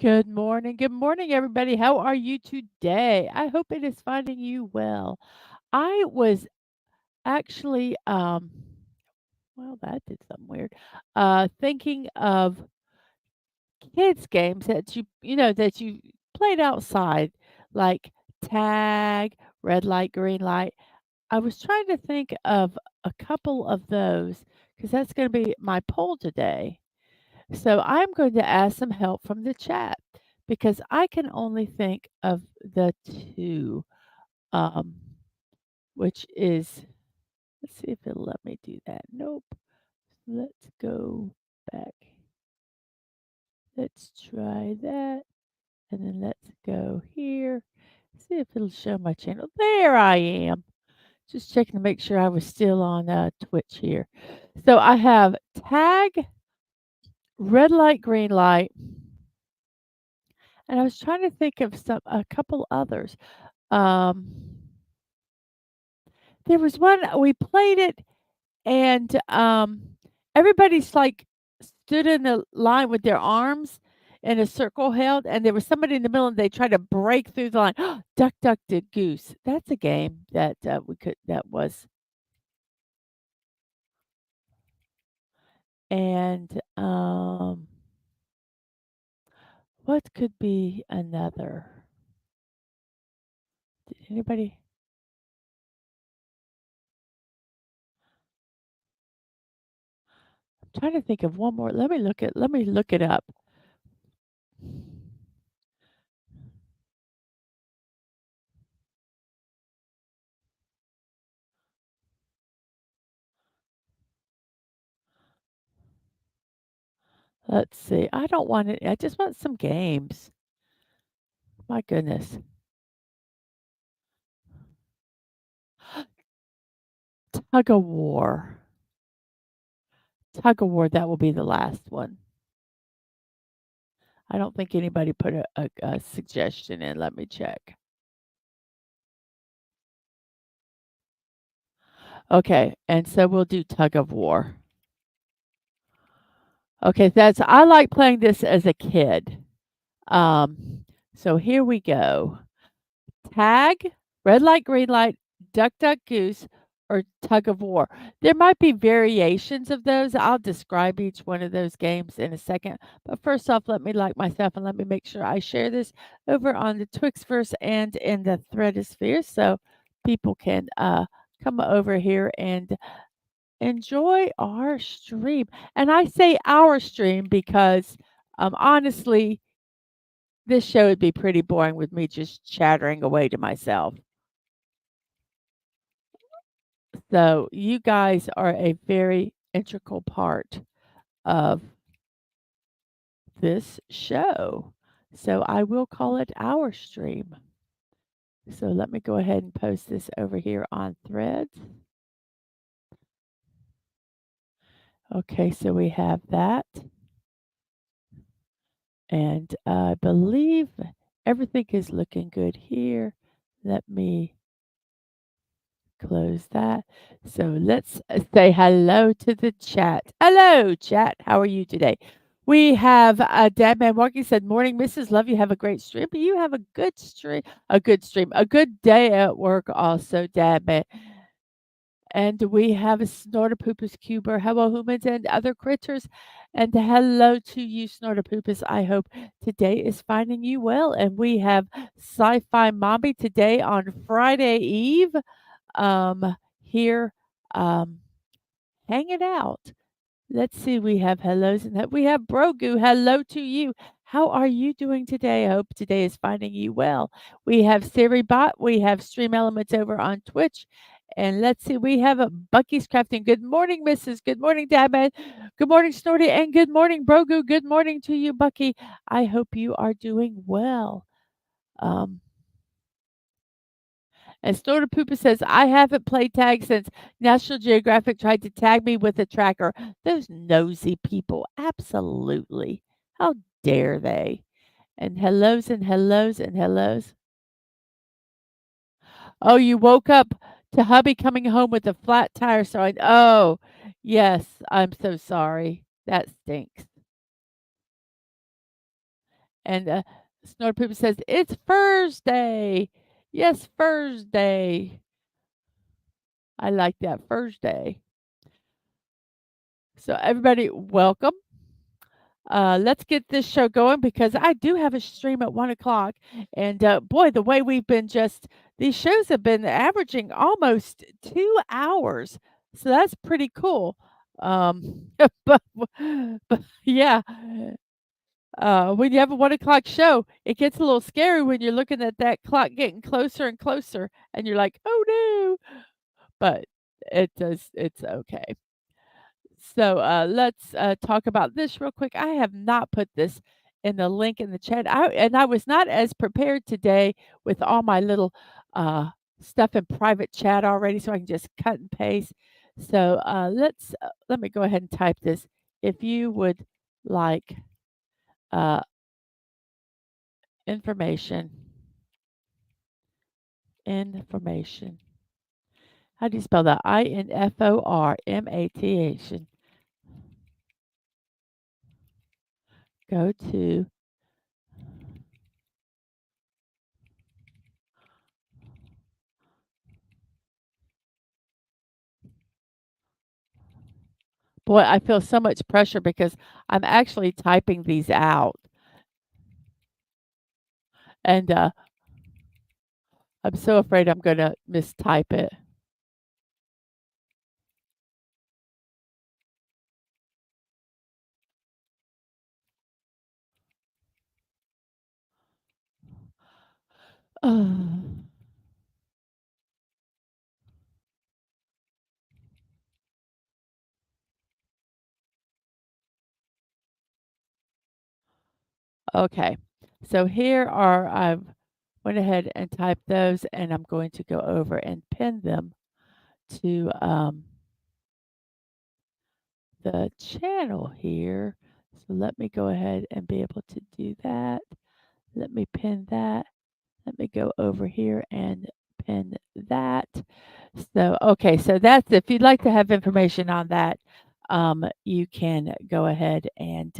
Good morning, everybody. How are you today? I hope it is finding you well. I was actually, well, that did something weird. Thinking of kids' games that that you played outside, like tag, red light, green light. I was trying to think of a couple of those because that's going to be my poll today. So I'm going to ask some help from the chat because I can only think of the two, um, which is, let's see if it'll let me do that. Nope. Let's go back. Let's try that. And then let's go here. See if it'll show my channel. There I am. Just checking to make sure I was still on Twitch here. So I have tag, red light, green light, and I was trying to think of a couple others. Um, there was one we played it, and everybody's like stood in the line with their arms in a circle held, and there was somebody in the middle, and they tried to break through the line. Duck, duck, did goose. That's a game that we could. That was, and what could be another? Did anybody? I'm trying to think of one more. Let me look at. Let me look it up. Let's see. I don't want it. I just want some games. My goodness. Tug of war. Tug of war, that will be the last one. I don't think anybody put a suggestion in. Let me check. Okay, and so we'll do tug of war. Okay, that's I like playing this as a kid. So here we go. Tag, red light, green light, duck, duck, goose, or tug of war. There might be variations of those. I'll describe each one of those games in a second. But first off, let me like myself and let me make sure I share this over on the Twixverse and in the Threadosphere so people can come over here and enjoy our stream. And I say our stream because honestly, this show would be pretty boring with me just chattering away to myself. So you guys are a very integral part of this show. So I will call it our stream. So let me go ahead and post this over here on Threads. Okay, so we have that. And I believe everything is looking good here. Let me close that. So let's say hello to the chat. Hello, chat. How are you today? We have Dadman Walking said, "Morning, Mrs. Love. You have a great stream. But you have a good stream, a good day at work, also, Dadman." And we have a Snorterpoopus Cuber. Hello, humans and other critters. And hello to you, Snorterpoopus. I hope today is finding you well. And we have Sci-Fi Mommy today on Friday Eve here hanging out. Let's see, we have hellos and we have Brogu. Hello to you. How are you doing today? I hope today is finding you well. We have SiriBot. We have Stream Elements over on Twitch. And let's see, we have a Bucky's Crafting. Good morning, Mrs. Good morning, Dabman. Good morning, Snorty. And good morning, Brogu. Good morning to you, Bucky. I hope you are doing well. And Snorter Poopa says, I haven't played tag since National Geographic tried to tag me with a tracker. Those nosy people. Absolutely. How dare they? And hellos and hellos and hellos. Oh, you woke up to hubby coming home with a flat tire. So oh, yes, I'm so sorry. That stinks. And Snortpoop says, "It's Thursday. Yes, Thursday." I like that Thursday. So everybody, welcome. Let's get this show going because I do have a stream at 1 o'clock. And boy, the way we've been these shows have been averaging almost 2 hours. So that's pretty cool. But, but yeah, when you have a 1 o'clock show, it gets a little scary when you're looking at that clock getting closer and closer and you're like, oh no. But it's okay. So let's talk about this real quick. I have not put this in the link in the chat. I was not as prepared today with all my little uh, stuff in private chat already, so I can just cut and paste. So let me go ahead and type this. If you would like uh, information, information. How do you spell that? INFORMATION. Go to boy, I feel so much pressure because I'm actually typing these out, and, I'm so afraid I'm gonna mistype it. Okay, so here are I've went ahead and typed those, and I'm going to go over and pin them to, the channel here. So let me go ahead and be able to do that. Let me pin that. Let me go over here and pin that. So, okay, so that's if you'd like to have information on that, you can go ahead and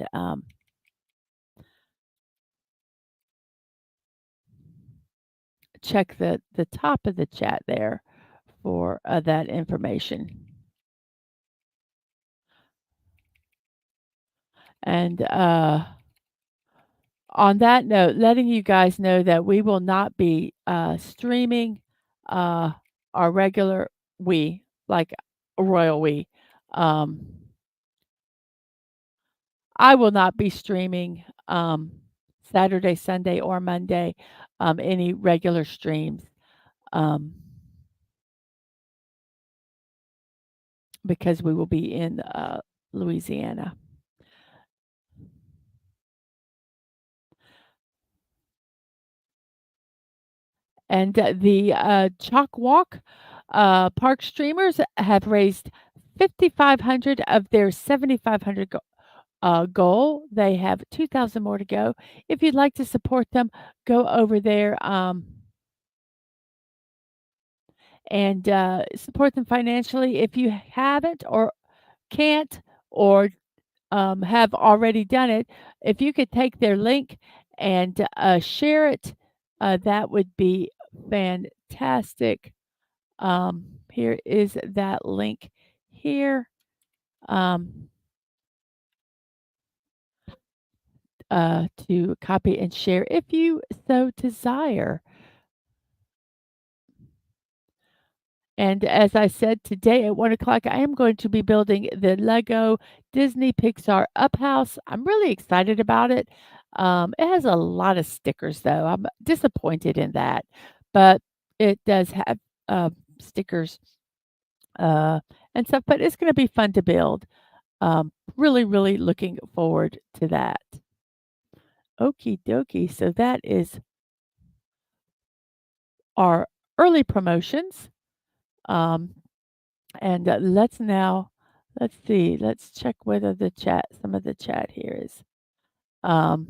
check the top of the chat there for that information. And on that note, letting you guys know that we will not be streaming uh, our regular like royal Um, I will not be streaming Saturday, Sunday, or Monday any regular streams um, because we will be in Louisiana. And the Chalk Walk park streamers have raised 5,500 of their 7,500 goal. They have 2,000 more to go. If you'd like to support them, go over there and support them financially. If you haven't or can't or have already done it, if you could take their link and share it, that would be fantastic. Here is that link here. To copy and share if you so desire. And as I said today at 1 o'clock, I am going to be building the Lego Disney Pixar Up House. I'm really excited about it. It has a lot of stickers, though. I'm disappointed in that, but it does have stickers and stuff. But it's going to be fun to build. Really, really looking forward to that. Okie dokie. So that is our early promotions. Um, and let's see, let's check whether some of the chat here is. Um,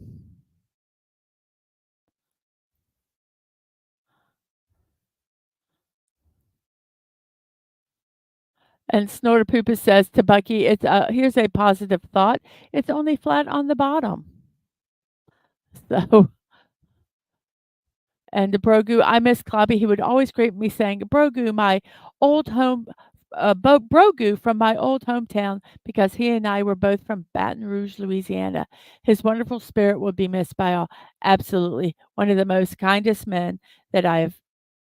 and Snorter Poopa says to Bucky, here's a positive thought. It's only flat on the bottom. So, and the Brogu, I miss Clobby. He would always greet me saying, Brogu, my old home, Brogu from my old hometown, because he and I were both from Baton Rouge, Louisiana. His wonderful spirit will be missed by all. Absolutely. One of the most kindest men that I have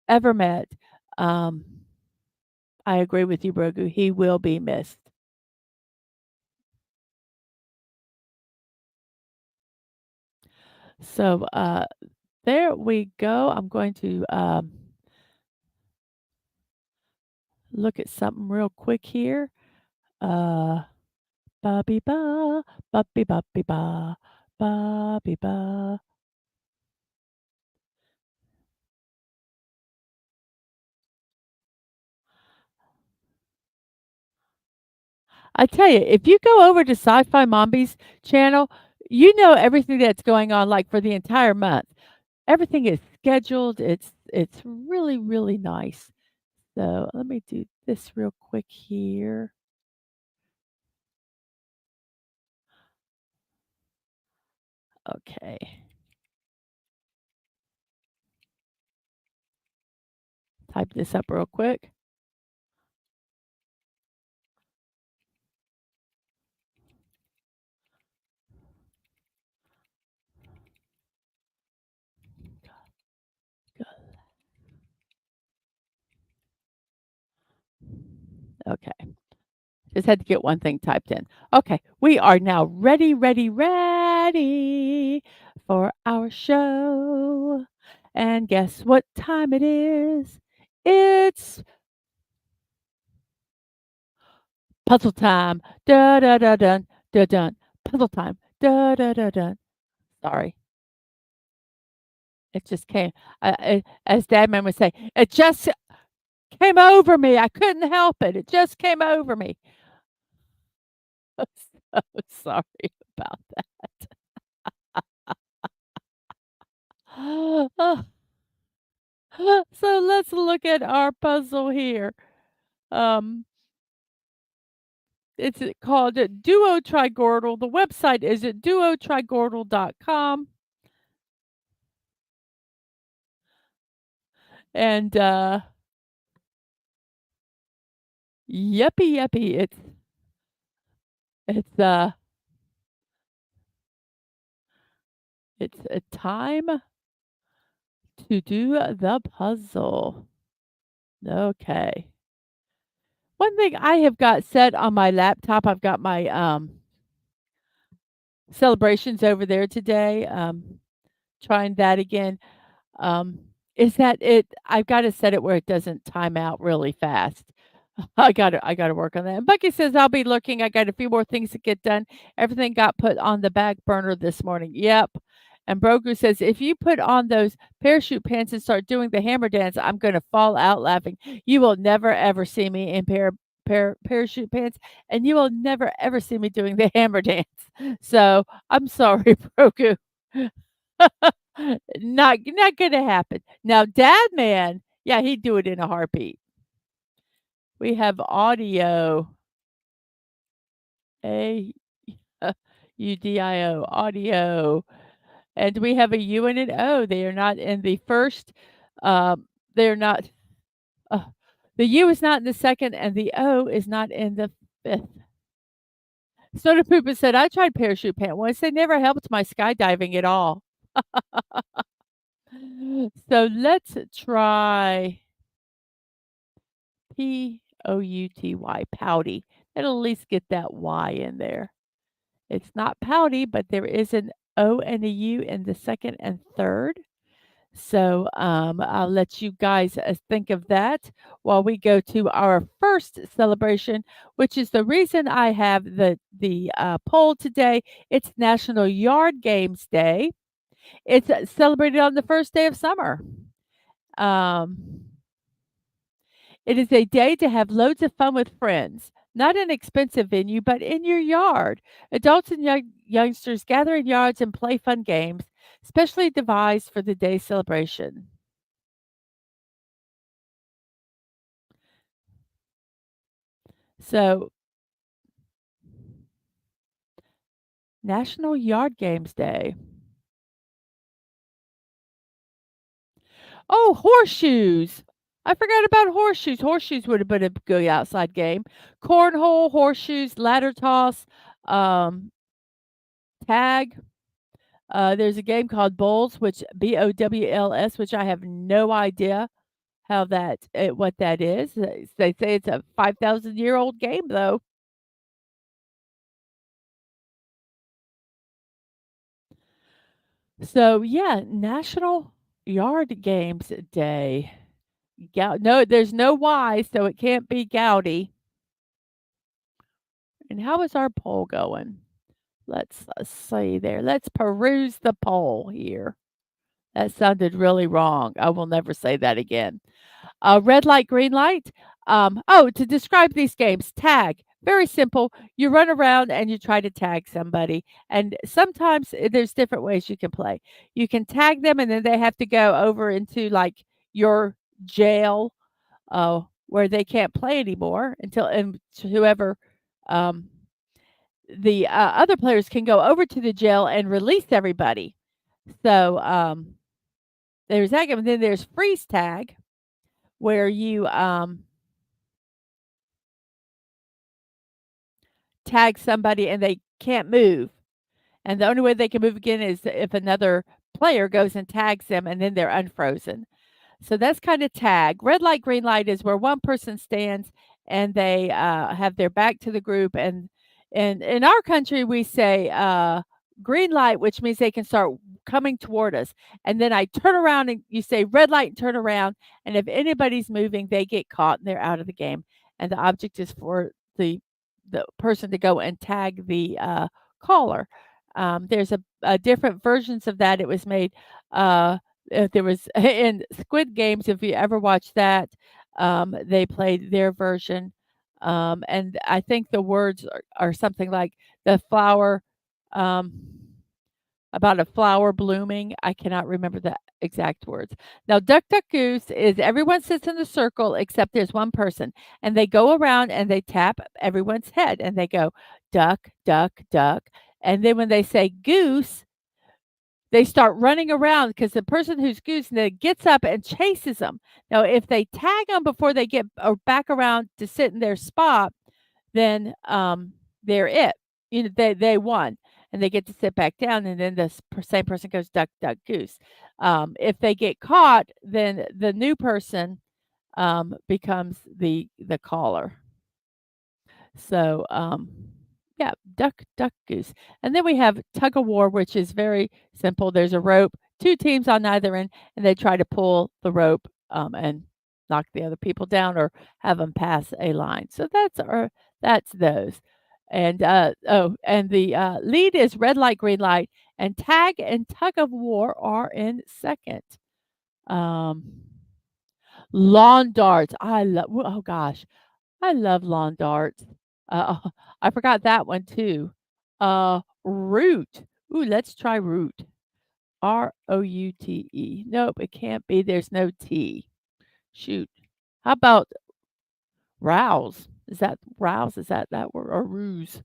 ever met. Um, I agree with you, Brogu. He will be missed. So, there we go. I'm going to look at something real quick here. Uh, ba be ba, ba be ba be ba, ba be ba. I tell you, if you go over to Sci-Fi Mombi's channel, you know everything that's going on, like, for the entire month. Everything is scheduled. It's really, really nice. So, let me do this real quick here. Okay. Type this up real quick. Okay. Just had to get one thing typed in. Okay, we are now ready, ready, ready for our show. And guess what time it is? It's puzzle time. Da da da dun da dun. Puzzle time. Da da da dun. Sorry, it just came. As Dadman would say, it just came over me. I couldn't help it. It just came over me. So sorry about that. So let's look at our puzzle here. Um, it's called Duo Trigordal. The website is at duotrigordal.com. And yuppie. It's it's a time to do the puzzle. Okay. One thing I have got set on my laptop, I've got my celebrations over there today. Trying that again. Um, is that it I've gotta set it where it doesn't time out really fast. I gotta work on that. And Bucky says, "I'll be looking. I got a few more things to get done. Everything got put on the back burner this morning." Yep. And Brogu says, "If you put on those parachute pants and start doing the hammer dance, I'm gonna fall out laughing. You will never ever see me in parachute pants, and you will never ever see me doing the hammer dance." So, I'm sorry, Brogu. Not gonna happen. Now, Dad Man, yeah, he'd do it in a heartbeat. We have audio, A UDIO, audio, and we have a U and an O. They are not in the first, they're not, uh, the U is not in the second, and the O is not in the fifth. Soda Poopa said, "I tried parachute pant once. They never helped my skydiving at all." So let's try Pouty, pouty. It'll at least get that Y in there. It's not pouty, but there is an O and a U in the second and third. So I'll let you guys think of that while we go to our first celebration, which is the reason I have the poll today. It's National Yard Games Day. It's celebrated on the first day of summer. Um, It is a day to have loads of fun with friends. Not an expensive venue, but in your yard. Adults and youngsters gather in yards and play fun games, specially devised for the day's celebration. So, National Yard Games Day. Oh, horseshoes. I forgot about horseshoes. Horseshoes would have been a good outside game. Cornhole, horseshoes, ladder toss, um, tag. There's a game called Bowls, which Bowls, which I have no idea how what that is. They say it's a 5,000-year-old game, though. So yeah, National Yard Games Day. No, there's no Y, so it can't be Gouty. And how is our poll going? Let's see there. Let's peruse the poll here. That sounded really wrong. I will never say that again. Red light, green light. To describe these games, tag. Very simple. You run around and you try to tag somebody. And sometimes there's different ways you can play. You can tag them and then they have to go over into like your jail where they can't play anymore until and whoever um, the other players can go over to the jail and release everybody. So there's that game. And then there's freeze tag where you tag somebody and they can't move. And the only way they can move again is if another player goes and tags them and then they're unfrozen. So that's kind of tag. Red light, green light is where one person stands and they have their back to the group. And in our country, we say green light, which means they can start coming toward us. And then I turn around and you say red light and turn around. And if anybody's moving, they get caught and they're out of the game. And the object is for the person to go and tag the caller. There's a different versions of that. It was made. There was in Squid Games, if you ever watched that, they played their version, and I think the words are something like the flower, um, about a flower blooming. I cannot remember the exact words. Now, Duck Duck Goose is everyone sits in a circle except there's one person, and they go around and they tap everyone's head, and they go duck, duck, duck, and then when they say goose, they start running around because the person who's goose then gets up and chases them. Now, if they tag them before they get back around to sit in their spot, then they're it. They won, and they get to sit back down, and then the same person goes duck, duck, goose. If they get caught, then the new person becomes the caller. So, yeah, duck, duck, goose. And then we have tug of war, which is very simple. There's a rope, two teams on either end, and they try to pull the rope and knock the other people down or have them pass a line. So that's those. And and the lead is red light, green light, and tag and tug of war are in second. Um, lawn darts. I love. Oh gosh, I love lawn darts. Uh, I forgot that one too. Root. Ooh, let's try root. Route. Nope, it can't be. There's no T. Shoot. How about rouse? Is that rouse? Is that word or ruse?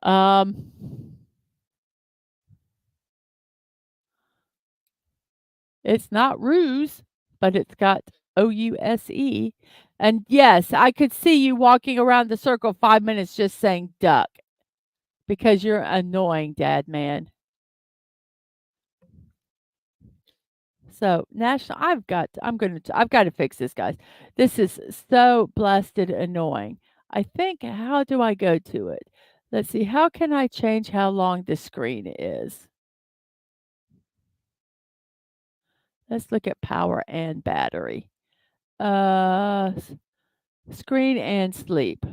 Um, it's not ruse, but it's got OUSE. And yes, I could see you walking around the circle 5 minutes just saying duck because you're annoying, Dad man. So national, I've got to fix this, guys. This is so blasted annoying. I think, how do I go to it? Let's see. How can I change how long the screen is? Let's look at power and battery. Uh, s- screen and sleep.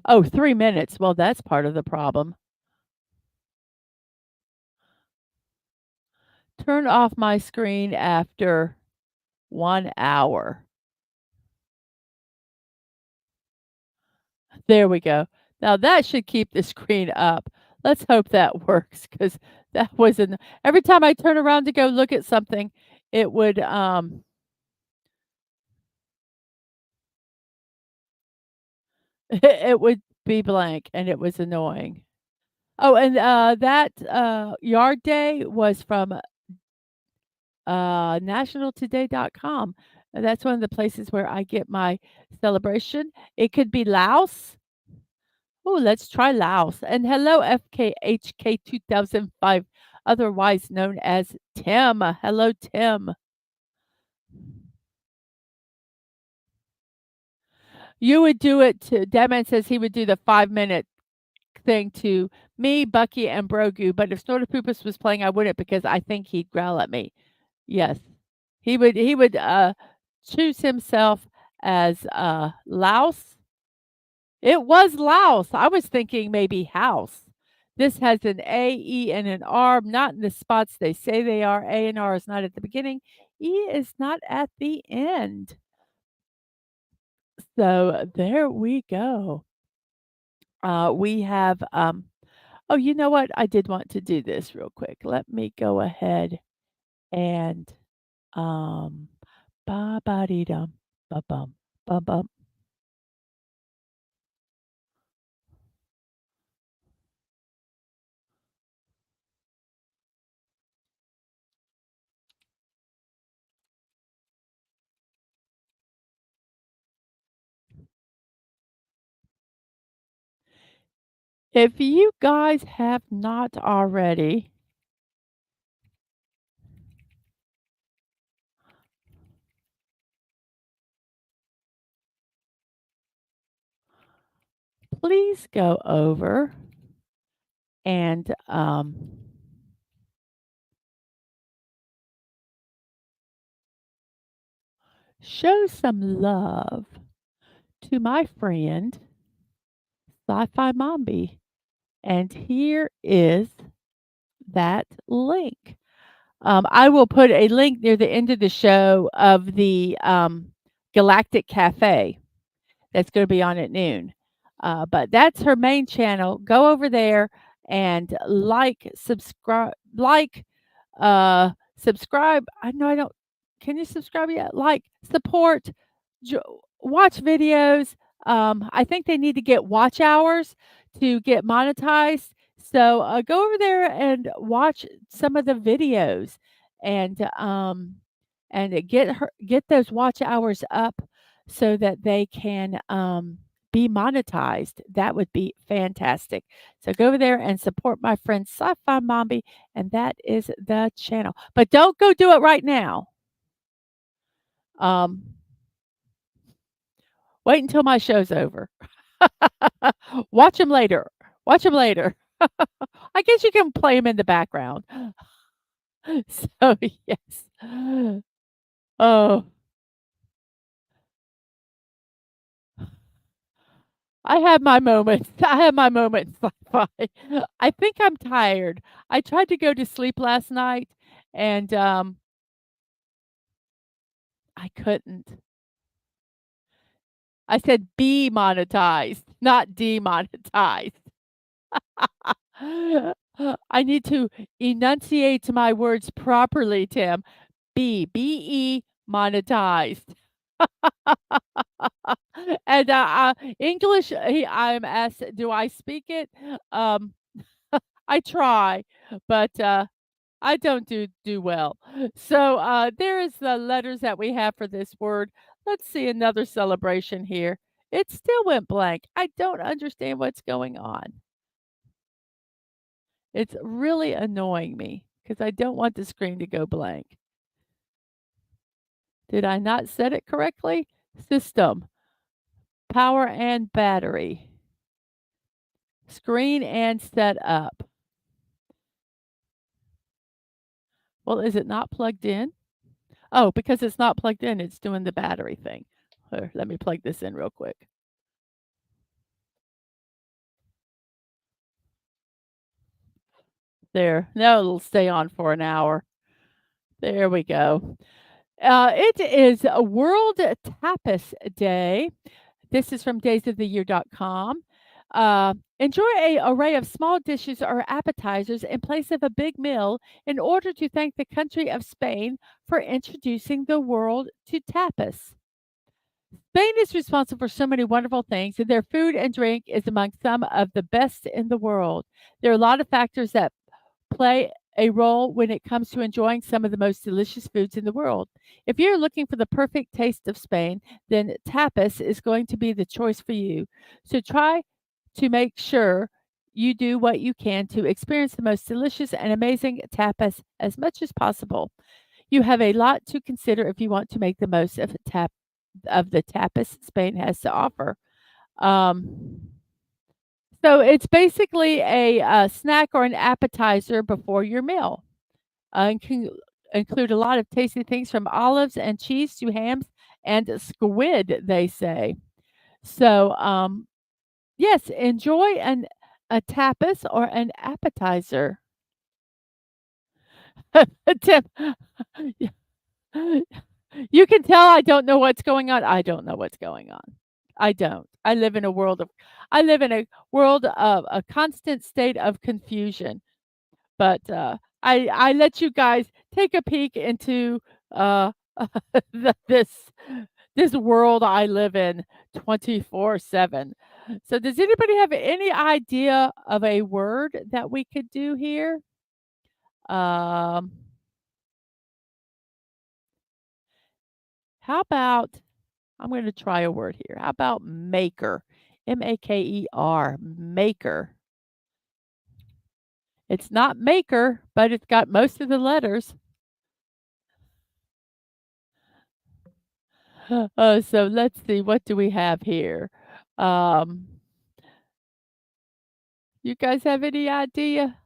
Oh, 3 minutes. Well, that's part of the problem. Turn off my screen after 1 hour. There we go. Now that should keep the screen up. Let's hope that works because that was an every time I turn around to go look at something, it would It would be blank, and it was annoying. Oh, and, that, yard day was from, nationaltoday.com. And that's one of the places where I get my celebration. It could be Laos. Oh, let's try Laos. And hello, FKHK 2005, otherwise known as Tim. Hello, Tim. You would do it to Deadman says he would do the 5-minute thing to me, Bucky, and Brogu, but if Snortopoopas was playing, I wouldn't because I think he'd growl at me. Yes. He would choose himself as, Louse. It was Louse. I was thinking maybe house. This has an A, E, and an R, not in the spots they say they are. A and R is not at the beginning. E is not at the end. So there we go. We have, oh, you know what? I did want to do this real quick. Let me go ahead and, um, ba ba dee dum, ba bum, ba bum. If you guys have not already, please go over and, show some love to my friend, Sci-Fi Mombi. And here is that link. I will put a link near the end of the show of the, Galactic Cafe that's gonna be on at noon. But that's her main channel. Go over there and subscribe. I know I don't can you subscribe yet? Like, support, watch videos. I think they need to get watch hours to get monetized. So go over there and watch some of the videos and get those watch hours up so that they can be monetized. That would be fantastic. So go over there and support my friend Sci-Fi Mombi, and that is the channel. But don't go do it right now. Um, wait until my show's over. Watch them later. Watch them later. I guess you can play them in the background. So yes. Oh, I have my moments. I have my moments. Sci-fi. I think I'm tired. I tried to go to sleep last night, and I couldn't. I said be monetized, not demonetized. I need to enunciate my words properly, Tim. B-E, monetized. And, English, I'm asked, do I speak it? Um, I try, but, I don't do well. So, there is the letters that we have for this word. Let's see another celebration here. It still went blank. I don't understand what's going on. It's really annoying me because I don't want the screen to go blank. Did I not set it correctly? System, power and battery, screen and setup. Well, is it not plugged in? Oh, because it's not plugged in, it's doing the battery thing. Here, let me plug this in real quick. There. No, it'll stay on for an hour. There we go. It is a World Tapas Day. This is from daysoftheyear.com. Enjoy a array of small dishes or appetizers in place of a big meal in order to thank the country of Spain for introducing the world to tapas. Spain is responsible for so many wonderful things, and their food and drink is among some of the best in the world. There are a lot of factors that play a role when it comes to enjoying some of the most delicious foods in the world. If you're looking for the perfect taste of Spain, then tapas is going to be the choice for you. So try to make sure you do what you can to experience the most delicious and amazing tapas as much as possible. You have a lot to consider if you want to make the most of the tapas Spain has to offer. Um, so it's basically a snack or an appetizer before your meal. And can include a lot of tasty things from olives and cheese to hams and squid, they say. So, yes, enjoy a tapas or an appetizer. Tip. You can tell I don't know what's going on. I don't know what's going on. I don't. I live in a world of a constant state of confusion. But, I let you guys take a peek into, uh, this world I live in 24/7. So does anybody have any idea of a word that we could do here? Um, how about I'm gonna try a word here. How about maker? Maker, maker. It's not maker, but it's got most of the letters. So let's see, what do we have here? Um, you guys have any idea?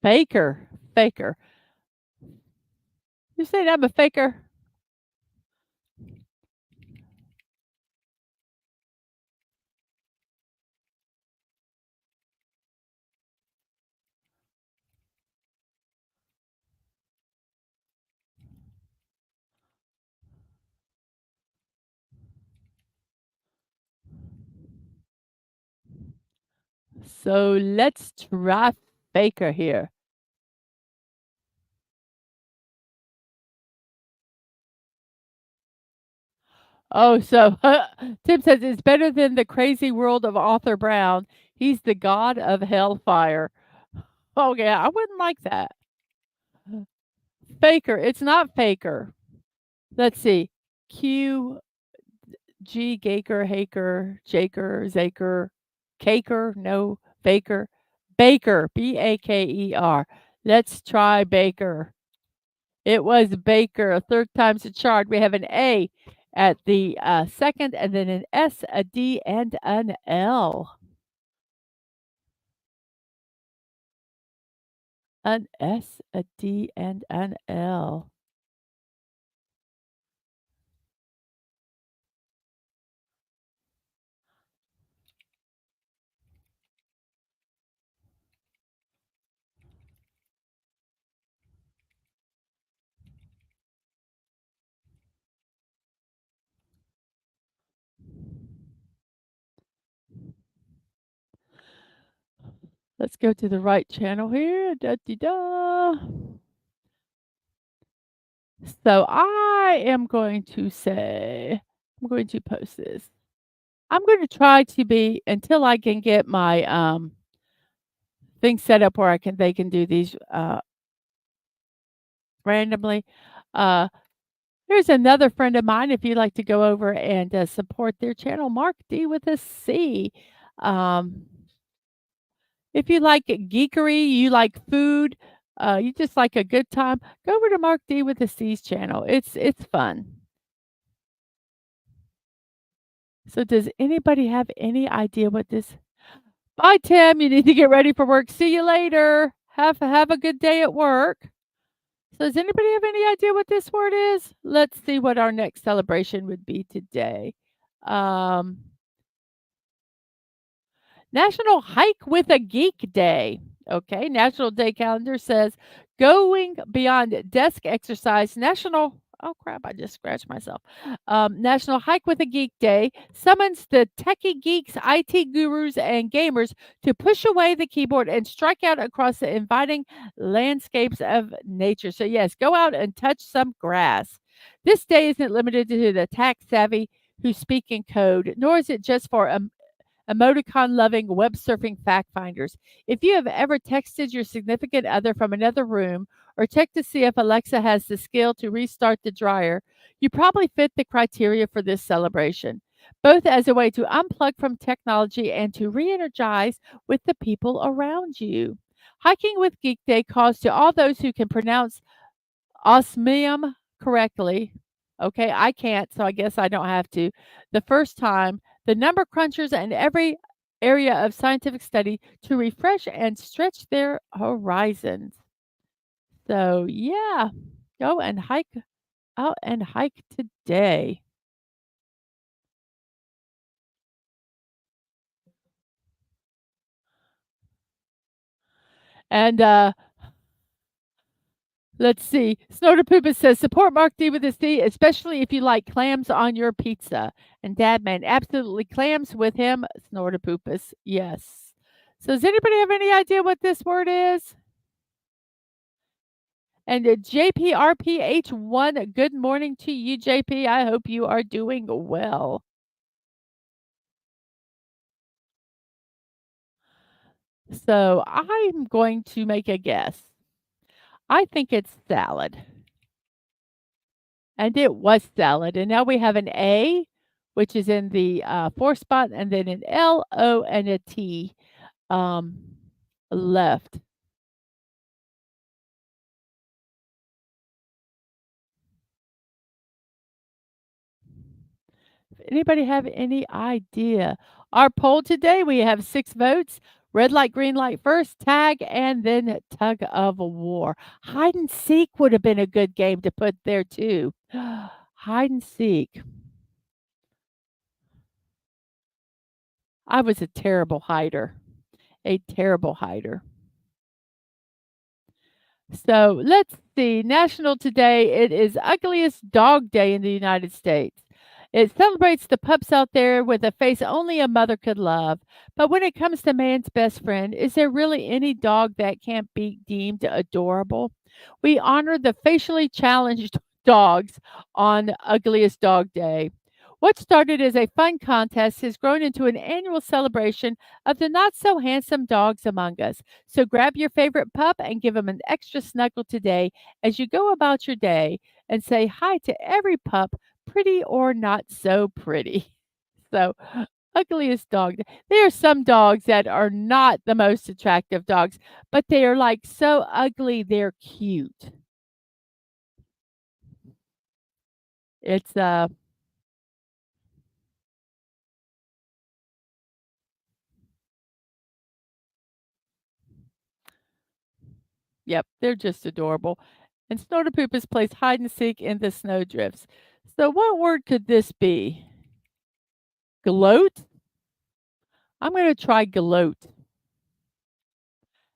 Faker, faker. You saying I'm a faker? So let's try faker here. Oh, so Tim says it's better than the crazy world of Arthur Brown. He's the god of hellfire. Oh yeah, I wouldn't like that. Faker. It's not faker. Let's see. Q G Gaker, Haker, Jaker, Zaker, Caker, no, Baker. Baker, Baker. Let's try Baker. It was Baker. A third time's a charm. We have an A at the second, and then an S, a D, and an L. An S, a D, and an L. Let's go to the right channel here. Da, dee, da. So I am going to say, I'm going to post this. I'm going to try to be until I can get my thing set up where they can do these randomly. Uh, Here's another friend of mine. If you'd like to go over and support their channel, Mark D with a C. Um, if you like geekery, you like food, you just like a good time, go over to Mark D with a C's channel. It's fun. So does anybody have any idea what this Bye, Tim. You need to get ready for work. See you later. Have a good day at work. So does anybody have any idea what this word is? Let's see what our next celebration would be today. Um, National Hike with a Geek Day. Okay, National Day calendar says going beyond desk exercise. National Oh crap, I just scratched myself. National Hike with a Geek Day summons the techie geeks, IT gurus, and gamers to push away the keyboard and strike out across the inviting landscapes of nature. So, yes, go out and touch some grass. This day isn't limited to the tech savvy who speak in code, nor is it just for emoticon loving web surfing fact finders. If you have ever texted your significant other from another room or checked to see if Alexa has the skill to restart the dryer, you probably fit the criteria for this celebration, both as a way to unplug from technology and to re energize with the people around you. Hiking with Geek Day calls to all those who can pronounce osmium correctly. Okay, I can't, so I guess I don't have to. The first time, the number crunchers and every area of scientific study to refresh and stretch their horizons. So, yeah, go and hike out and hike today. And let's see. Snorterpoopa says, support Mark D with a C, especially if you like clams on your pizza. And Dadman, absolutely clams with him. Snorterpoopus, yes. So does anybody have any idea what this word is? And JPRPH1, good morning to you, JP. I hope you are doing well. So I'm going to make a guess. I think it's salad. And it was salad, and now we have an A, which is in the, 4th spot, and then an L, O, and a T, um, left. Anybody have any idea? Our poll today, we have 6 votes. Red light, green light first, tag, and then tug of war. Hide and seek would have been a good game to put there too. Hide and seek. I was a terrible hider, a terrible hider. So let's see. National Today, it is Ugliest Dog Day in the United States. It celebrates the pups out there with a face only a mother could love. But when it comes to man's best friend, is there really any dog that can't be deemed adorable? We honor the facially challenged dogs on Ugliest Dog Day. What started as a fun contest has grown into an annual celebration of the not so handsome dogs among us. So grab your favorite pup and give him an extra snuggle today as you go about your day and say hi to every pup, pretty or not so pretty. So, ugliest dog. There are some dogs that are not the most attractive dogs, but they are like so ugly, they're cute. It's yep, they're just adorable. And Snorterpoopers plays hide and seek in the snowdrifts. So, what word could this be? Gloat? I'm going to try gloat.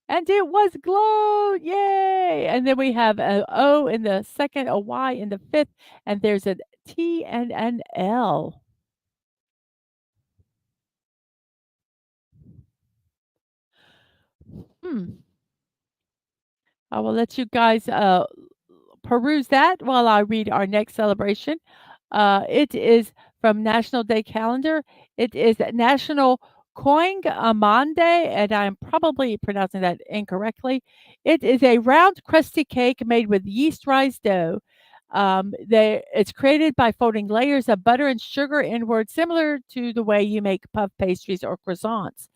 And it was gloat. Yay! And then we have a O in the second, a Y in the fifth, and there's a T and an L. Hmm. I will let you guys peruse that while I read our next celebration. It is from National Day Calendar. It is National Koing Amande, and I'm probably pronouncing that incorrectly. It is a round, crusty cake made with yeast rise dough. It's created by folding layers of butter and sugar inward, similar to the way you make puff pastries or croissants,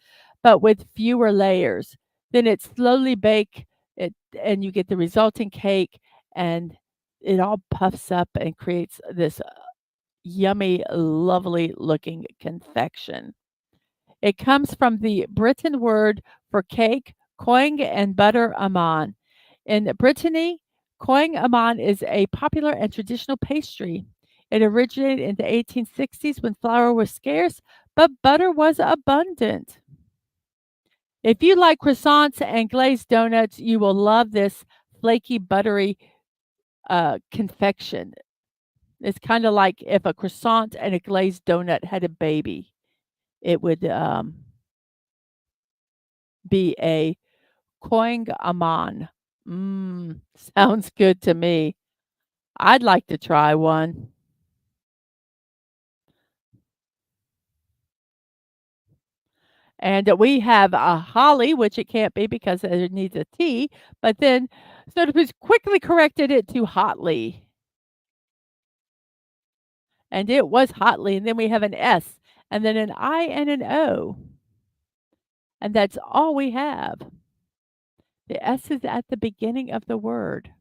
but with fewer layers. Then it's slowly baked, and you get the resulting cake, and it all puffs up and creates this yummy, lovely looking confection. It comes from the Britain word for cake, coing and butter aman. In Brittany, coing aman is a popular and traditional pastry. It originated in the 1860s when flour was scarce, but butter was abundant. If you like croissants and glazed donuts, you will love this flaky, buttery confection. It's kinda like if a croissant and a glazed donut had a baby, it would, be a Koing Aman. Sounds good to me. I'd like to try one. And we have a holly, which it can't be because it needs a T, but then Soda Poo's quickly corrected it to hotly, and it was hotly, and then we have an S, and then an I and an O, and that's all we have. The S is at the beginning of the word,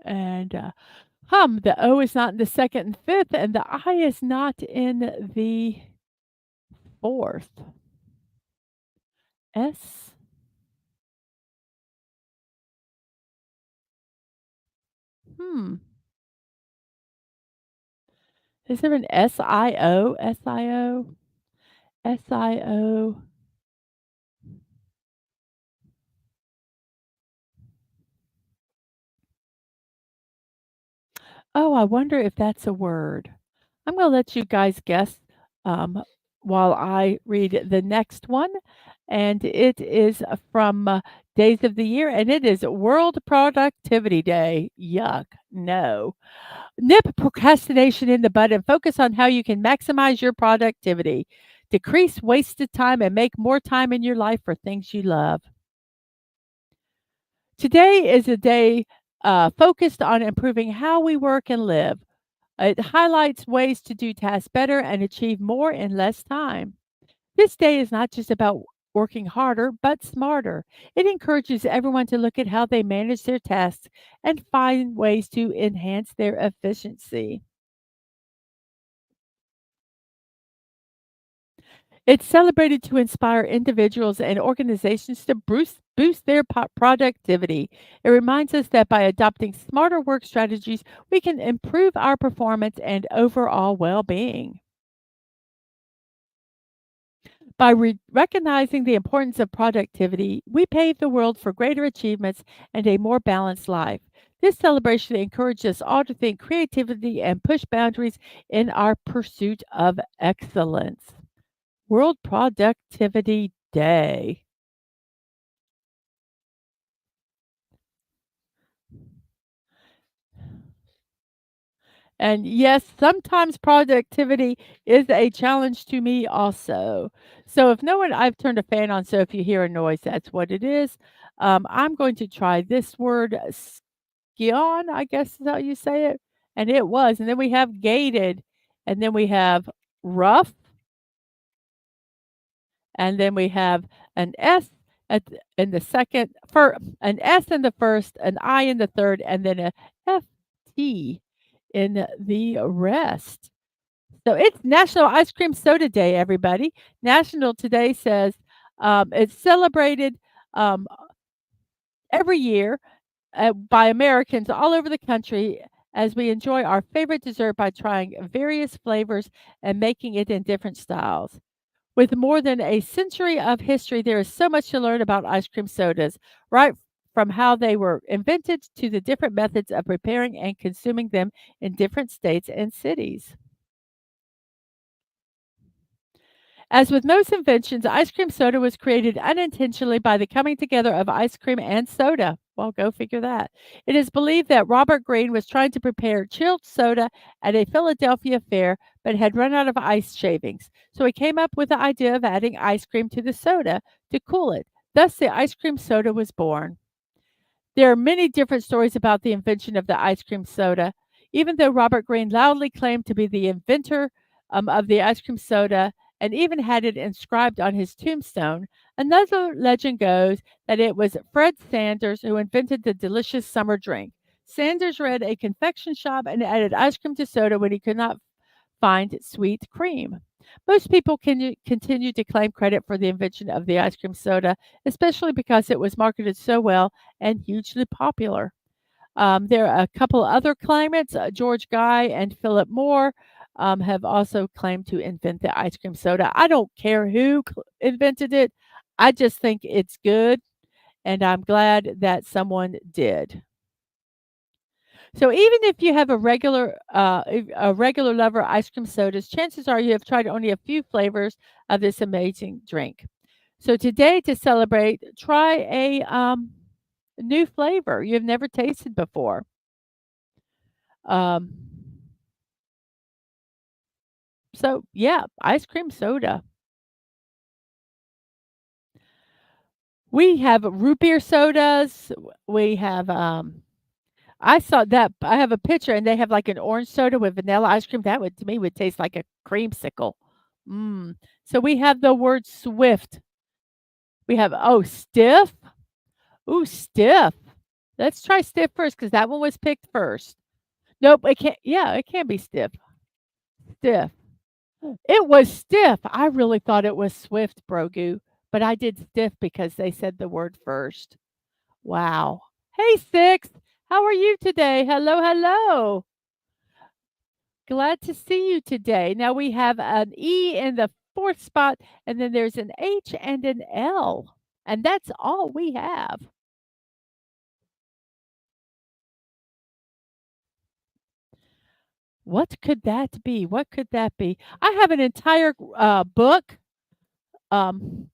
and, the O is not in the 2nd and 5th, and the I is not in the 4th. S, hmm, is there an SIO? SIO? SIO? Oh, I wonder if that's a word. I'm gonna let you guys guess, um, while I read the next one, and it is from, Days of the Year, and it is World Productivity Day. Yuck, no. Nip procrastination in the bud and focus on how you can maximize your productivity. Decrease wasted time and make more time in your life for things you love. Today is a day, focused on improving how we work and live. It highlights ways to do tasks better and achieve more in less time. This day is not just about working harder, but smarter. It encourages everyone to look at how they manage their tasks and find ways to enhance their efficiency. It's celebrated to inspire individuals and organizations to boost their productivity. It reminds us that by adopting smarter work strategies, we can improve our performance and overall well being. By recognizing the importance of productivity, we pave the world for greater achievements and a more balanced life. This celebration encourages us all to think creativity and push boundaries in our pursuit of excellence. World Productivity Day. And yes, sometimes productivity is a challenge to me also. So if no one, I've turned a fan on, so if you hear a noise, that's what it is. I'm going to try this word, skion, I guess is how you say it. And it was. And then we have gated, and then we have rough, and then we have an S in the second, for an S in the first, an I in the third, and then a FT in the rest. So it's National Ice Cream Soda Day, everybody. National today says it's celebrated um, every year by Americans all over the country as we enjoy our favorite dessert by trying various flavors and making it in different styles. With more than a century of history, there is so much to learn about ice cream sodas, right from how they were invented to the different methods of preparing and consuming them in different states and cities. As with most inventions, ice cream soda was created unintentionally by the coming together of ice cream and soda. Well, go figure that. It is believed that Robert Greene was trying to prepare chilled soda at a Philadelphia fair, but had run out of ice shavings. So he came up with the idea of adding ice cream to the soda to cool it. Thus, the ice cream soda was born. There are many different stories about the invention of the ice cream soda. Even though Robert Greene loudly claimed to be the inventor of the ice cream soda and even had it inscribed on his tombstone, another legend goes that it was Fred Sanders who invented the delicious summer drink. Sanders ran a confection shop and added ice cream to soda when he could not find sweet cream. Most people can continue to claim credit for the invention of the ice cream soda, especially because it was marketed so well and hugely popular. There are a couple other claimants, George Guy and Philip Moore, have also claimed to invent the ice cream soda. I don't care who invented it. I just think it's good and I'm glad that someone did. So even if you have a regular lover of ice cream sodas, chances are you have tried only a few flavors of this amazing drink. So today, to celebrate, try a new flavor you've never tasted before. Um, so yeah, ice cream soda. We have root beer sodas. We have I saw that I have a picture and they have like an orange soda with vanilla ice cream. That would to me would taste like a creamsicle. Mm. So we have the word swift. We have stiff. Ooh, stiff. Let's try stiff first because that one was picked first. Nope, it can't. Yeah, it can be stiff. Stiff. It was stiff. I really thought it was swift, Brogu, but I did stiff because they said the word first. Wow. Hey, Six. How are you today? Hello, hello. Glad to see you today. Now we have an E in the fourth spot, and then there's an H and an L. And that's all we have. What could that be? What could that be? I have an entire book. Um,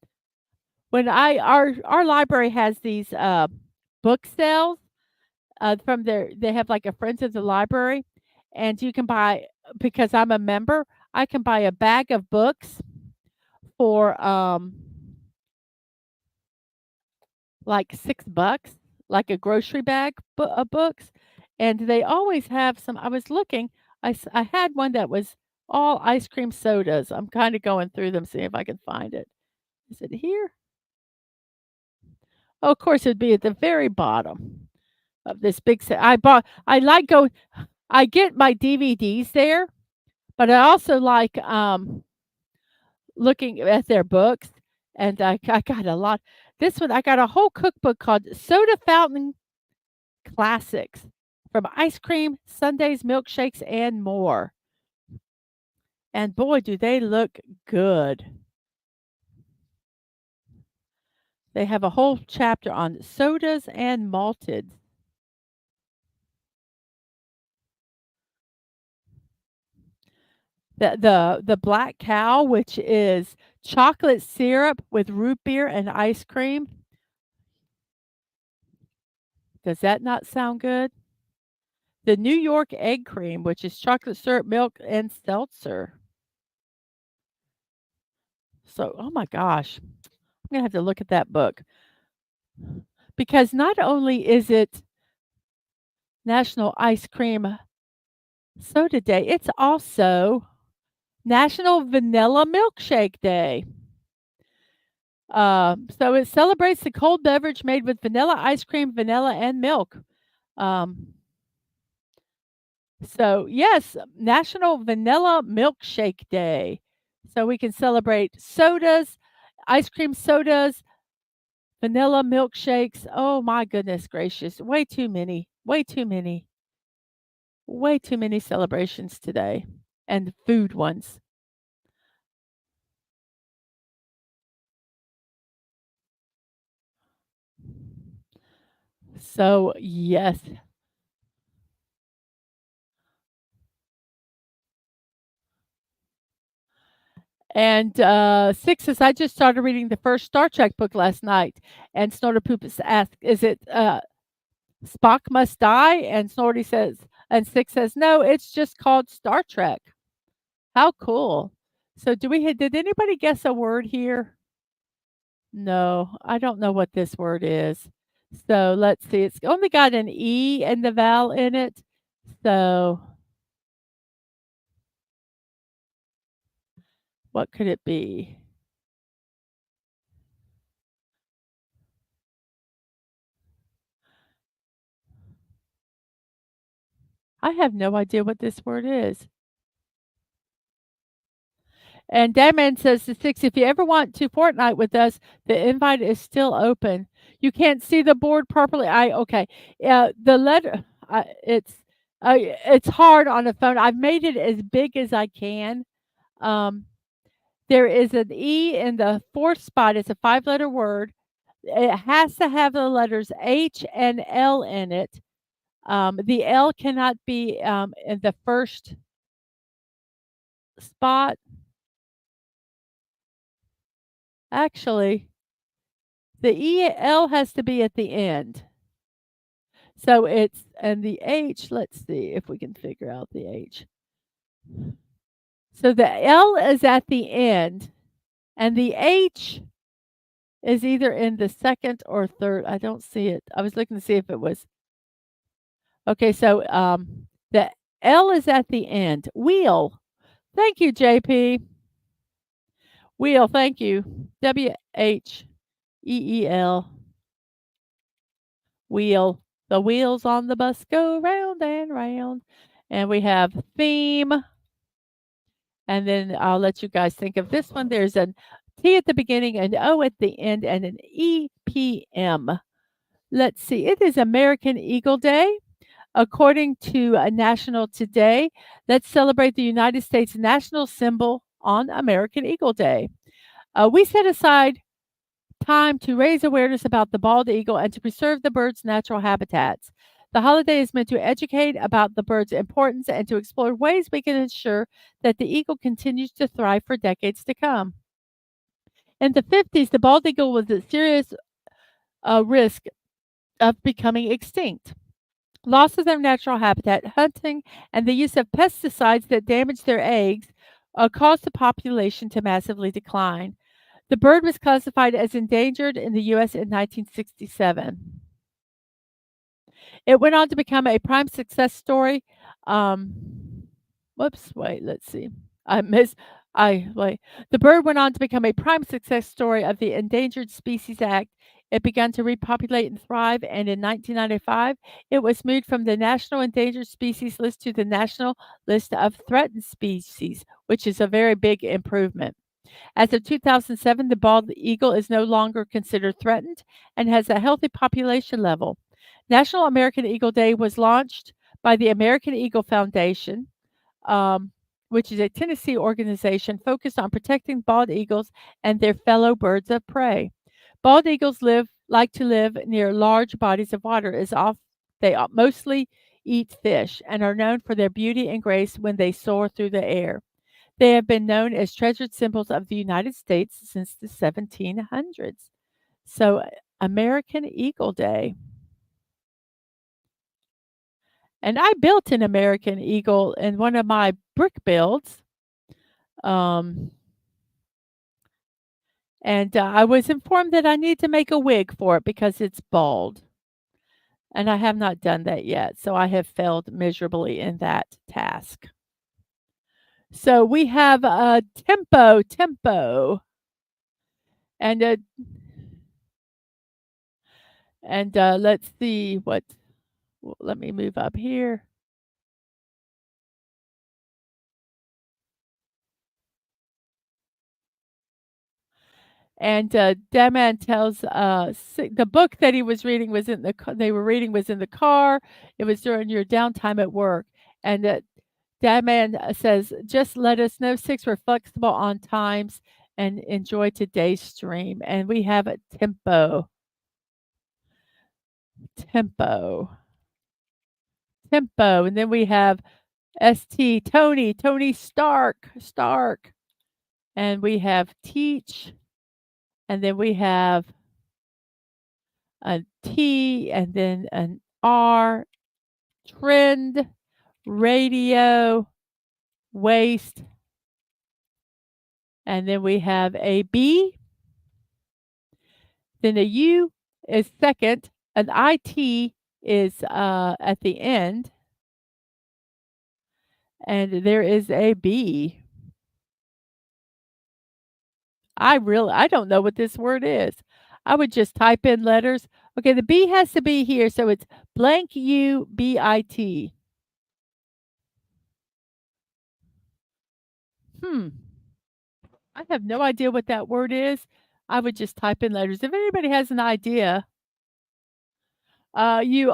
when I our library has these book sales from their they have like a friends of the library, and you can buy because I'm a member. I can buy a bag of books for like $6, like a grocery bag of books, and they always have some. I was looking. I had one that was all ice cream sodas. I'm kind of going through them, seeing if I can find it. Is it here? Oh, of course, it'd be at the very bottom of this big set. I like go. I get my DVDs there, but I also like looking at their books, and I got a lot. This one, I got a whole cookbook called Soda Fountain Classics from ice cream, sundaes, milkshakes, and more. And boy, do they look good. They have a whole chapter on sodas and malted. The black cow, which is chocolate syrup with root beer and ice cream. Does that not sound good? The New York egg cream, which is chocolate syrup, milk, and seltzer. So, oh my gosh, I'm gonna have to look at that book because not only is it National Ice Cream Soda Day, it's also National Vanilla Milkshake Day. So it celebrates the cold beverage made with vanilla ice cream, vanilla, and milk. Um, so yes, National Vanilla Milkshake Day. So we can celebrate sodas, ice cream sodas, vanilla milkshakes. Oh my goodness gracious. Way too many. Way too many. Way too many celebrations today. And food ones. So yes. And 6 says, I just started reading the first Star Trek book last night. And Snorter Poop asked, is it Spock Must Die? And Snorty says, and 6 says, no, it's just called Star Trek. How cool. So did anybody guess a word here? No, I don't know what this word is. So let's see. It's only got an E and the vowel in it. So what could it be? I have no idea what this word is. And Dadman says to 6, if you ever want to Fortnite with us, the invite is still open. You can't see the board properly. Okay. The letter, it's hard on the phone. I've made it as big as I can. Um, there is an E in the fourth spot. It's a 5-letter word. It has to have the letters H and L in it. The L cannot be in the first spot. Actually, the EL has to be at the end. So it's, and the H, let's see if we can figure out the H. So the L is at the end, and the H is either in the second or third. I don't see it. I was looking to see if it was. Okay, so the L is at the end. Wheel. Thank you, JP. Wheel, thank you. WHEEL. Wheel. The wheels on the bus go round and round. And we have theme. And then I'll let you guys think of this one. There's an T at the beginning, an O at the end, and an EPM. Let's see. It is American Eagle Day. According to National Today, let's celebrate the United States national symbol on American Eagle Day. We set aside time to raise awareness about the bald eagle and to preserve the bird's natural habitats. The holiday is meant to educate about the bird's importance and to explore ways we can ensure that the eagle continues to thrive for decades to come. In the 50s, the bald eagle was at serious risk of becoming extinct. Loss of their natural habitat, hunting, and the use of pesticides that damage their eggs caused the population to massively decline. The bird was classified as endangered in the U.S. in 1967. It went on to become a prime success story. Whoops, wait, let's see. I miss. I wait. The bird went on to become a prime success story of the Endangered Species Act. It began to repopulate and thrive, and in 1995, it was moved from the National Endangered Species List to the National List of Threatened Species, which is a very big improvement. As of 2007, the bald eagle is no longer considered threatened and has a healthy population level. National American Eagle Day was launched by the American Eagle Foundation, which is a Tennessee organization focused on protecting bald eagles and their fellow birds of prey. Bald eagles like to live near large bodies of water. They mostly eat fish and are known for their beauty and grace when they soar through the air. They have been known as treasured symbols of the United States since the 1700s. So, American Eagle Day. And I built an American Eagle in one of my brick builds. Um, and I was informed that I need to make a wig for it because it's bald. And I have not done that yet. So I have failed miserably in that task. So we have tempo. And let's see what. Well, let me move up here. And Dadman tells the book that he was reading was in the they were reading was in the car. It was during your downtime at work, and Dadman says, "Just let us know. 6, we're flexible on times and enjoy today's stream." And we have a tempo, and then we have Tony Stark, and we have teach. And then we have a T and then an R, trend, radio, waste. And then we have a B. Then a U is second. An IT is at the end. And there is a B. I don't know what this word is. I would just type in letters. Okay, the B has to be here, so it's blank U B I T. I have no idea what that word is. I would just type in letters. If anybody has an idea, you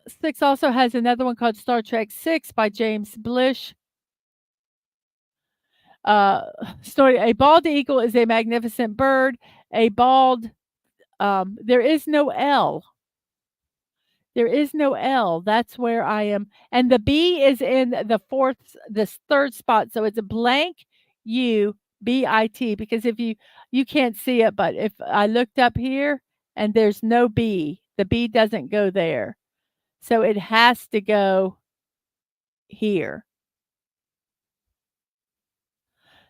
6 also has another one called Star Trek 6 by James Blish. Story: A bald eagle is a magnificent bird. A bald there is no L. There is no L. That's where I am. And the B is in the third spot. So it's a blank U B I T because if you can't see it, but if I looked up here and there's no B, the B doesn't go there. So it has to go here.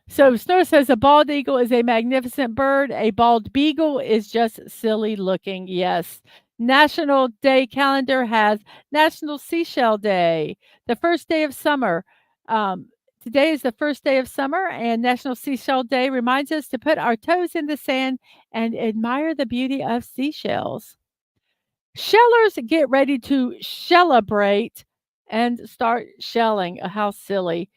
So Snow says a bald eagle is a magnificent bird. A bald beagle is just silly looking. Yes. National Day calendar has National Seashell Day, the first day of summer. Um, Today is the first day of summer, and National Seashell Day reminds us to put our toes in the sand and admire the beauty of seashells. Shellers get ready to celebrate and start shelling. How silly.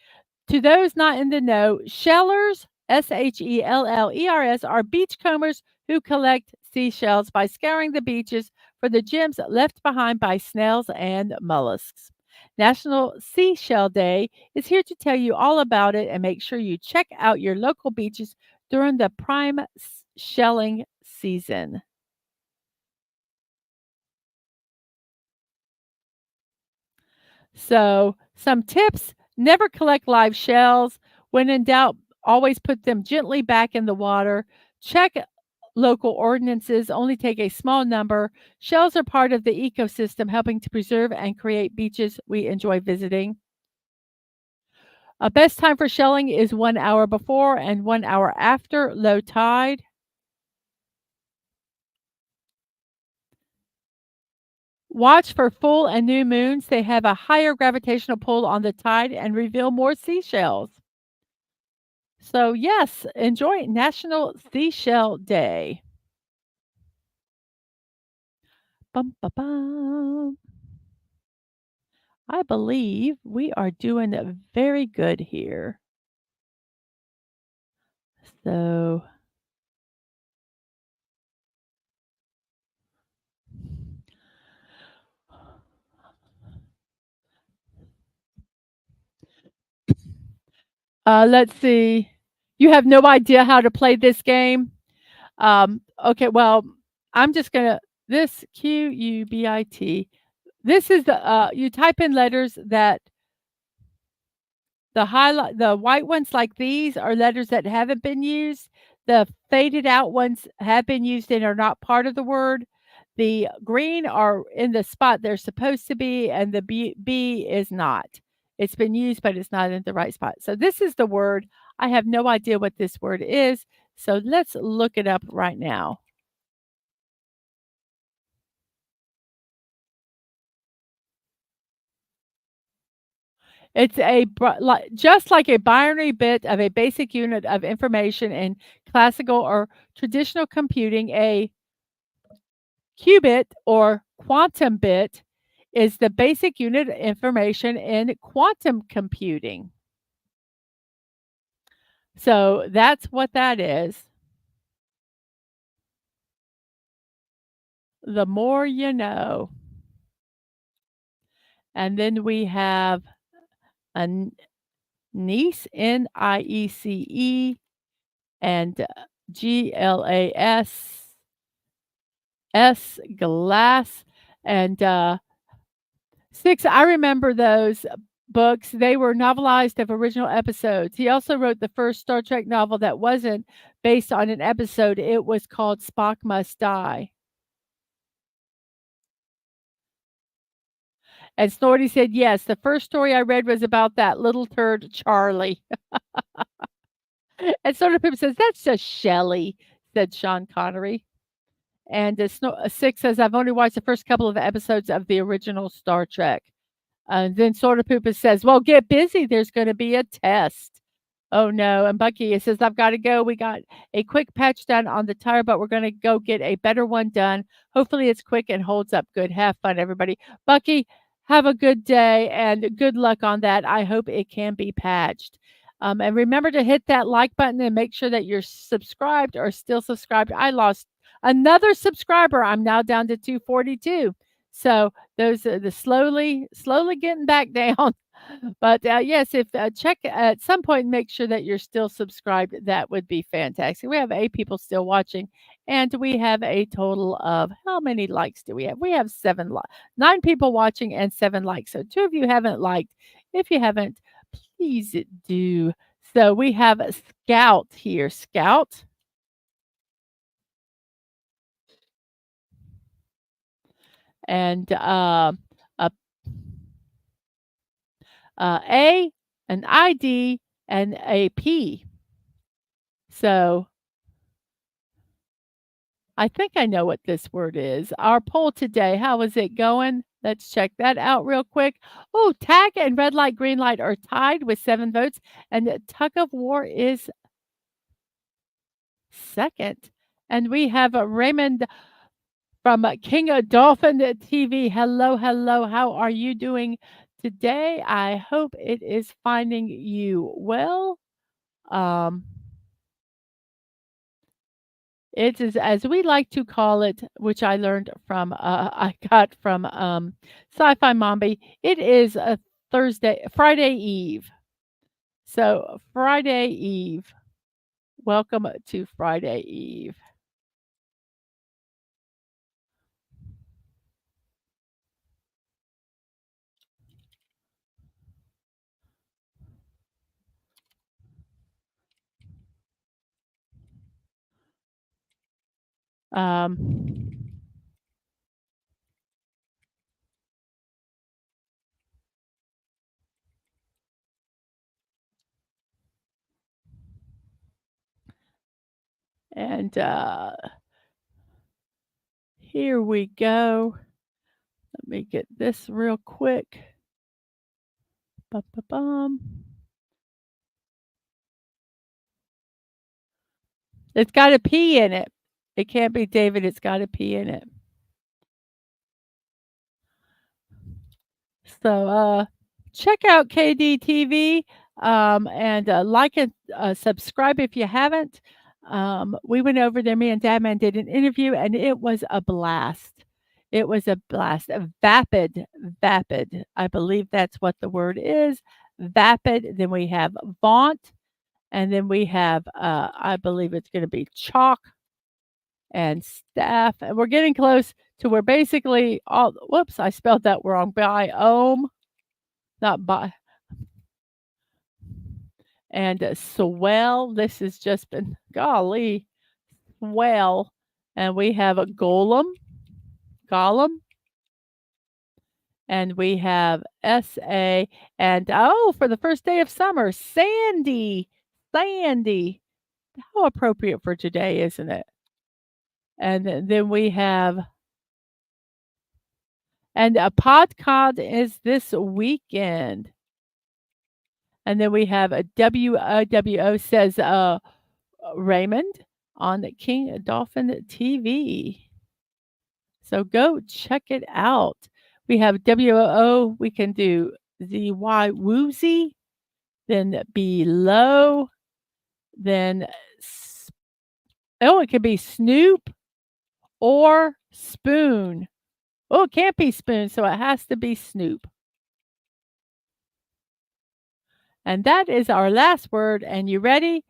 To those not in the know, shellers, Shellers, are beachcombers who collect seashells by scouring the beaches for the gems left behind by snails and mollusks. National Seashell Day is here to tell you all about it and make sure you check out your local beaches during the prime shelling season. So, some tips: never collect live shells. When in doubt, always put them gently back in the water. Check local ordinances, only take a small number. Shells are part of the ecosystem, helping to preserve and create beaches we enjoy visiting. A best time for shelling is 1 hour before and 1 hour after low tide. Watch for full and new moons. They have a higher gravitational pull on the tide and reveal more seashells. So, yes, enjoy National Seashell Day. Bum, ba, bum. I believe we are doing very good here. So, let's see. You have no idea how to play this game? Okay, well, I'm just gonna this Qubit. This is you type in letters that the white ones like these are letters that haven't been used. The faded out ones have been used and are not part of the word. The green are in the spot they're supposed to be, and the B is not. It's been used, but it's not in the right spot. So this is the word. I have no idea what this word is. So let's look it up right now. It's just like a binary bit of a basic unit of information in classical or traditional computing. A qubit or quantum bit is the basic unit of information in quantum computing. So that's what that is. The more you know. And then we have a niece, Niece, and glass, and 6, I remember those books. They were novelized of original episodes. He also wrote the first Star Trek novel that wasn't based on an episode. It was called Spock Must Die. And Snorty said, "Yes, the first story I read was about that little turd, Charlie." And Soda Pip says, "That's just Shelley," said Sean Connery. And 6 says, "I've only watched the first couple of episodes of the original Star Trek." Then Sorta Poopa says, "Well, get busy. There's going to be a test." Oh no. And Bucky says, "I've got to go. We got a quick patch done on the tire, but we're going to go get a better one done. Hopefully it's quick and holds up good. Have fun, everybody." Bucky, have a good day and good luck on that. I hope it can be patched. And remember to hit that like button and make sure that you're subscribed or still subscribed. I lost another subscriber. I'm now down to 242. So those are the slowly getting back down. But yes, if check at some point, make sure that you're still subscribed. That would be fantastic. We have 8 people still watching, and we have a total of how many likes do we have? We have 9 people watching and 7 likes. So 2 of you haven't liked. If you haven't, please do. So we have a Scout here. Scout, and a A, an ID, and a P. So I think I know what this word is. Our poll today, how is it going? Let's check that out real quick. Oh, tag and red light, green light are tied with 7 votes, and the tug of war is second. And we have Raymond from King of Dolphin TV. Hello, hello. How are you doing today? I hope it is finding you well. Um, It is, as we like to call it, which I learned from, I got from Sci-Fi Mombi. It is a Friday Eve. So Friday Eve. Welcome to Friday Eve. Um, and here we go. Let me get this real quick. Bum, bum, bum. It's got a P in it. It can't be David. It's got a P in it. So, check out KDTV, and, like and, subscribe if you haven't. We went over there, me and Dadman did an interview, and it was a blast. It was a blast. Vapid, I believe that's what the word is, vapid. Then we have vaunt, and then we have, I believe it's gonna be chalk and staff, and we're getting close to where basically all whoops, I spelled that wrong, biome. Not by and, swell, this has just been golly, swell, and we have a golem, and we have SA, and, oh, for the first day of summer, sandy. How appropriate for today, isn't it? And then we have and a podcast is this weekend. And then we have a WOWO says, Raymond on the King Dolphin TV. So go check it out. We have WOO. We can do ZY Woozy, then below, then oh, it could be Snoop or Spoon. Oh, it can't be Spoon, so it has to be Snoop. And that is our last word. And you ready?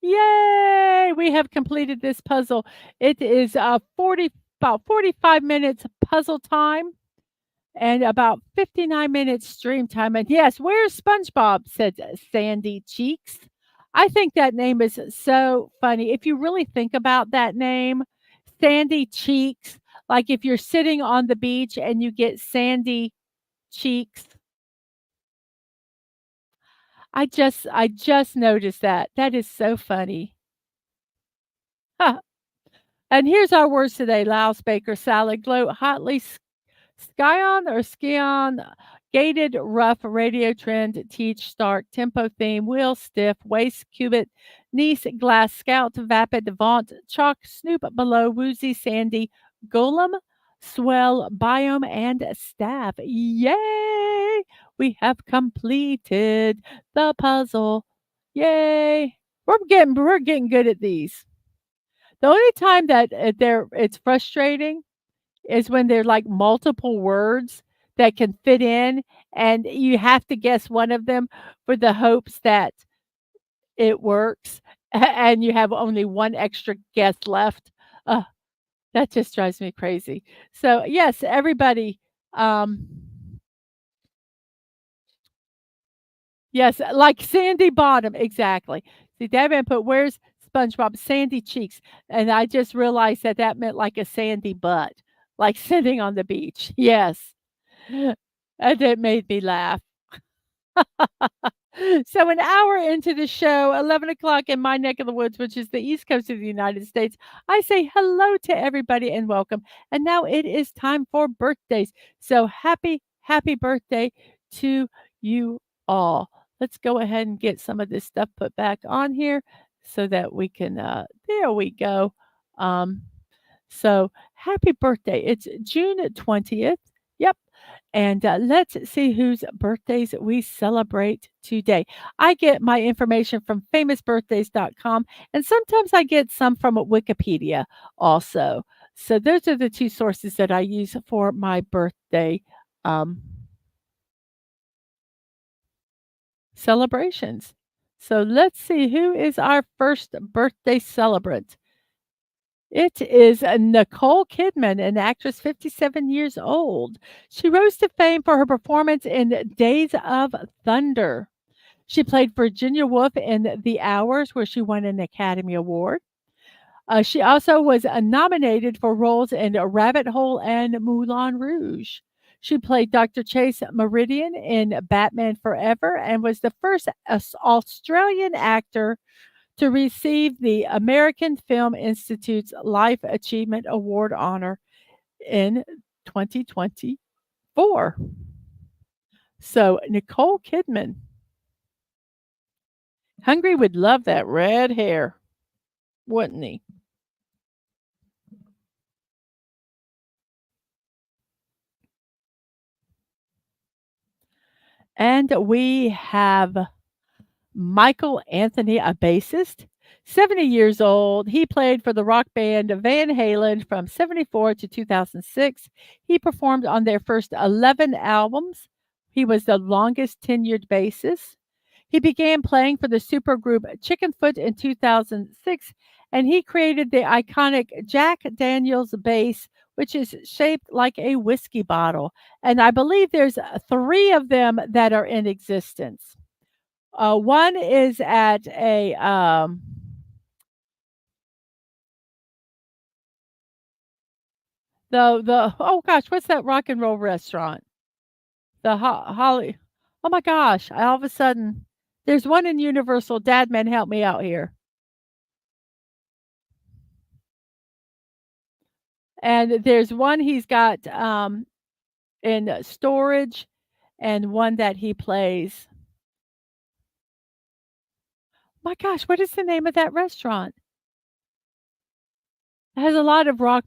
Yay! We have completed this puzzle. It is about 45 minutes puzzle time and about 59 minutes stream time. And yes, where's SpongeBob? Said Sandy Cheeks. I think that name is so funny. If you really think about that name, Sandy Cheeks, like if you're sitting on the beach and you get sandy cheeks. I just noticed that. That is so funny. And here's our words today: louse, baker, salad, gloat, hotly, skion or skion, gated, rough, radio trend, teach, start, tempo, theme, wheel, stiff, waist, cubit, niece, glass, scout, vapid, vaunt, chalk, snoop, below, woozy, sandy, golem, swell, biome, and staff. Yay! We have completed the puzzle. Yay! We're getting good at these. The only time that, it's frustrating is when they're, like, multiple words that can fit in, and you have to guess one of them for the hopes that it works, and you have only 1 extra guest left. Ugh, that just drives me crazy. So, yes, everybody, um yes, like Sandy Bottom, exactly. See, Devin put, "Where's SpongeBob?" Sandy cheeks, and I just realized that that meant like a sandy butt, like sitting on the beach. Yes. And it made me laugh. So, an hour into the show, 11 o'clock in my neck of the woods, which is the East Coast of the United States, I say hello to everybody and welcome. And now it is time for birthdays. So, happy, happy birthday to you all. Let's go ahead and get some of this stuff put back on here so that we can, there we go. Um, so, happy birthday. It's June 20th. Yep. And let's see whose birthdays we celebrate today. I get my information from famousbirthdays.com, and sometimes I get some from Wikipedia also. So those are the two sources that I use for my birthday um, celebrations. So let's see who is our first birthday celebrant. It is Nicole Kidman, an actress 57 years old. She rose to fame for her performance in Days of Thunder. She played Virginia Woolf in The Hours, where she won an Academy Award. She also was nominated for roles in Rabbit Hole and Moulin Rouge. She played Dr. Chase Meridian in Batman Forever and was the first Australian actor to receive the American Film Institute's Life Achievement Award honor in 2024. So, Nicole Kidman, Hungry would love that red hair, wouldn't he? And we have Michael Anthony, a bassist, 70 years old. He played for the rock band Van Halen from 74 to 2006. He performed on their first 11 albums. He was the longest tenured bassist. He began playing for the supergroup Chickenfoot in 2006, and he created the iconic Jack Daniels bass, which is shaped like a whiskey bottle. And I believe there's 3 of them that are in existence. One is at a, the oh gosh, what's that rock and roll restaurant? The Holly. Oh my gosh! All of a sudden, there's one in Universal. Dadman, help me out here. And there's one he's got in storage, and one that he plays. My gosh, what is the name of that restaurant? It has a lot of rock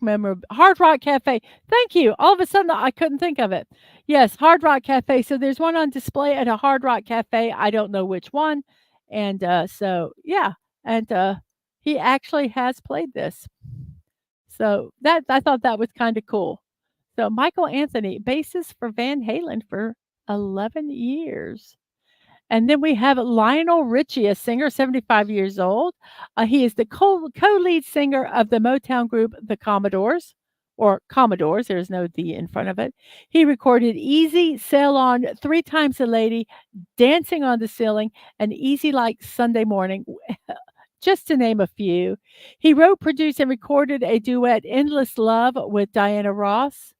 Hard Rock Cafe. Thank you. All of a sudden, I couldn't think of it. Yes, Hard Rock Cafe. So there's one on display at a Hard Rock Cafe. I don't know which one. And so, yeah. And he actually has played this. So that I thought that was kind of cool. So Michael Anthony, bassist for Van Halen for 11 years. And then we have Lionel Richie, a singer, 75 years old. He is the co-lead singer of the Motown group The Commodores, or Commodores. There's no D in front of it. He recorded "Easy," "Sail On," "Three Times a Lady," "Dancing on the Ceiling," and "Easy Like Sunday Morning," just to name a few. He wrote, produced, and recorded a duet, "Endless Love," with Diana Ross.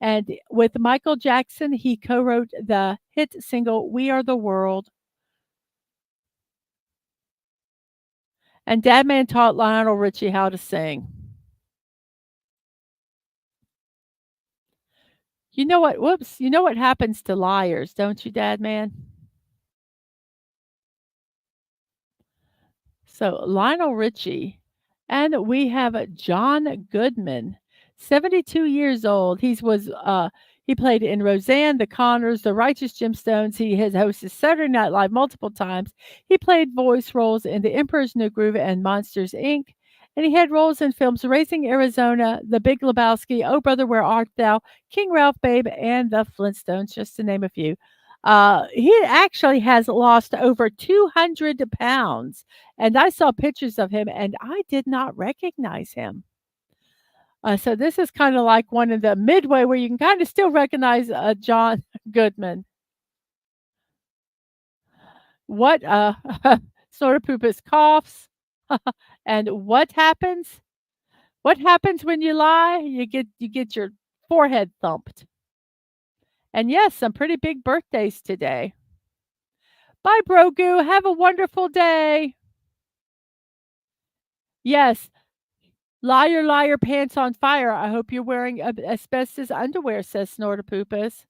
And with Michael Jackson, he co-wrote the hit single "We Are the World." And Dadman taught Lionel Richie how to sing. You know what? Whoops. You know what happens to liars, don't you, Dadman? So Lionel Richie, and we have John Goodman, 72 years old. He played in Roseanne, The Connors, The Righteous Gemstones. He has hosted Saturday Night Live multiple times. He played voice roles in The Emperor's New Groove and Monsters Inc. And he had roles in films Raising Arizona, The Big Lebowski, Oh Brother Where Art Thou, King Ralph Babe, and The Flintstones, just to name a few. He actually has lost over 200 pounds, and I saw pictures of him, and I did not recognize him. So this is kinda like one of the midway where you can kinda still recognize, John Goodman. What, Snortopoopas coughs, and what happens? What happens when you lie? You get your forehead thumped. And yes, some pretty big birthdays today. Bye, Brogu. Have a wonderful day. Yes, liar, liar, pants on fire. I hope you're wearing asbestos underwear, says Snortopoopas.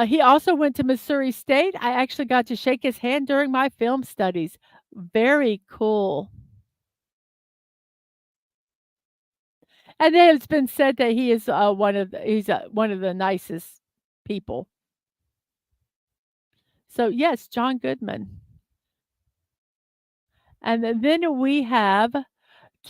He also went to Missouri State. I actually got to shake his hand during my film studies. Very cool. And then it's been said that he is one of the nicest people. So yes, John Goodman. And then we have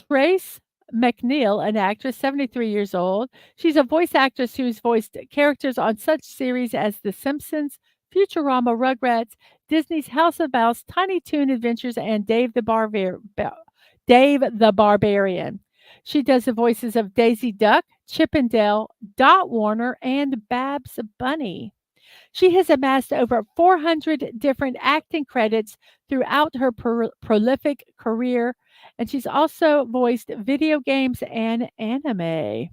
Trace McNeil, an actress, 73 years old. She's a voice actress who's voiced characters on such series as The Simpsons, Futurama, Rugrats, Disney's House of Mouse, Tiny Toon Adventures, and Dave the Barbarian. She does the voices of Daisy Duck, Chip and Dale, Dot Warner, and Babs Bunny. She has amassed over 400 different acting credits throughout her prolific career, and she's also voiced video games and anime.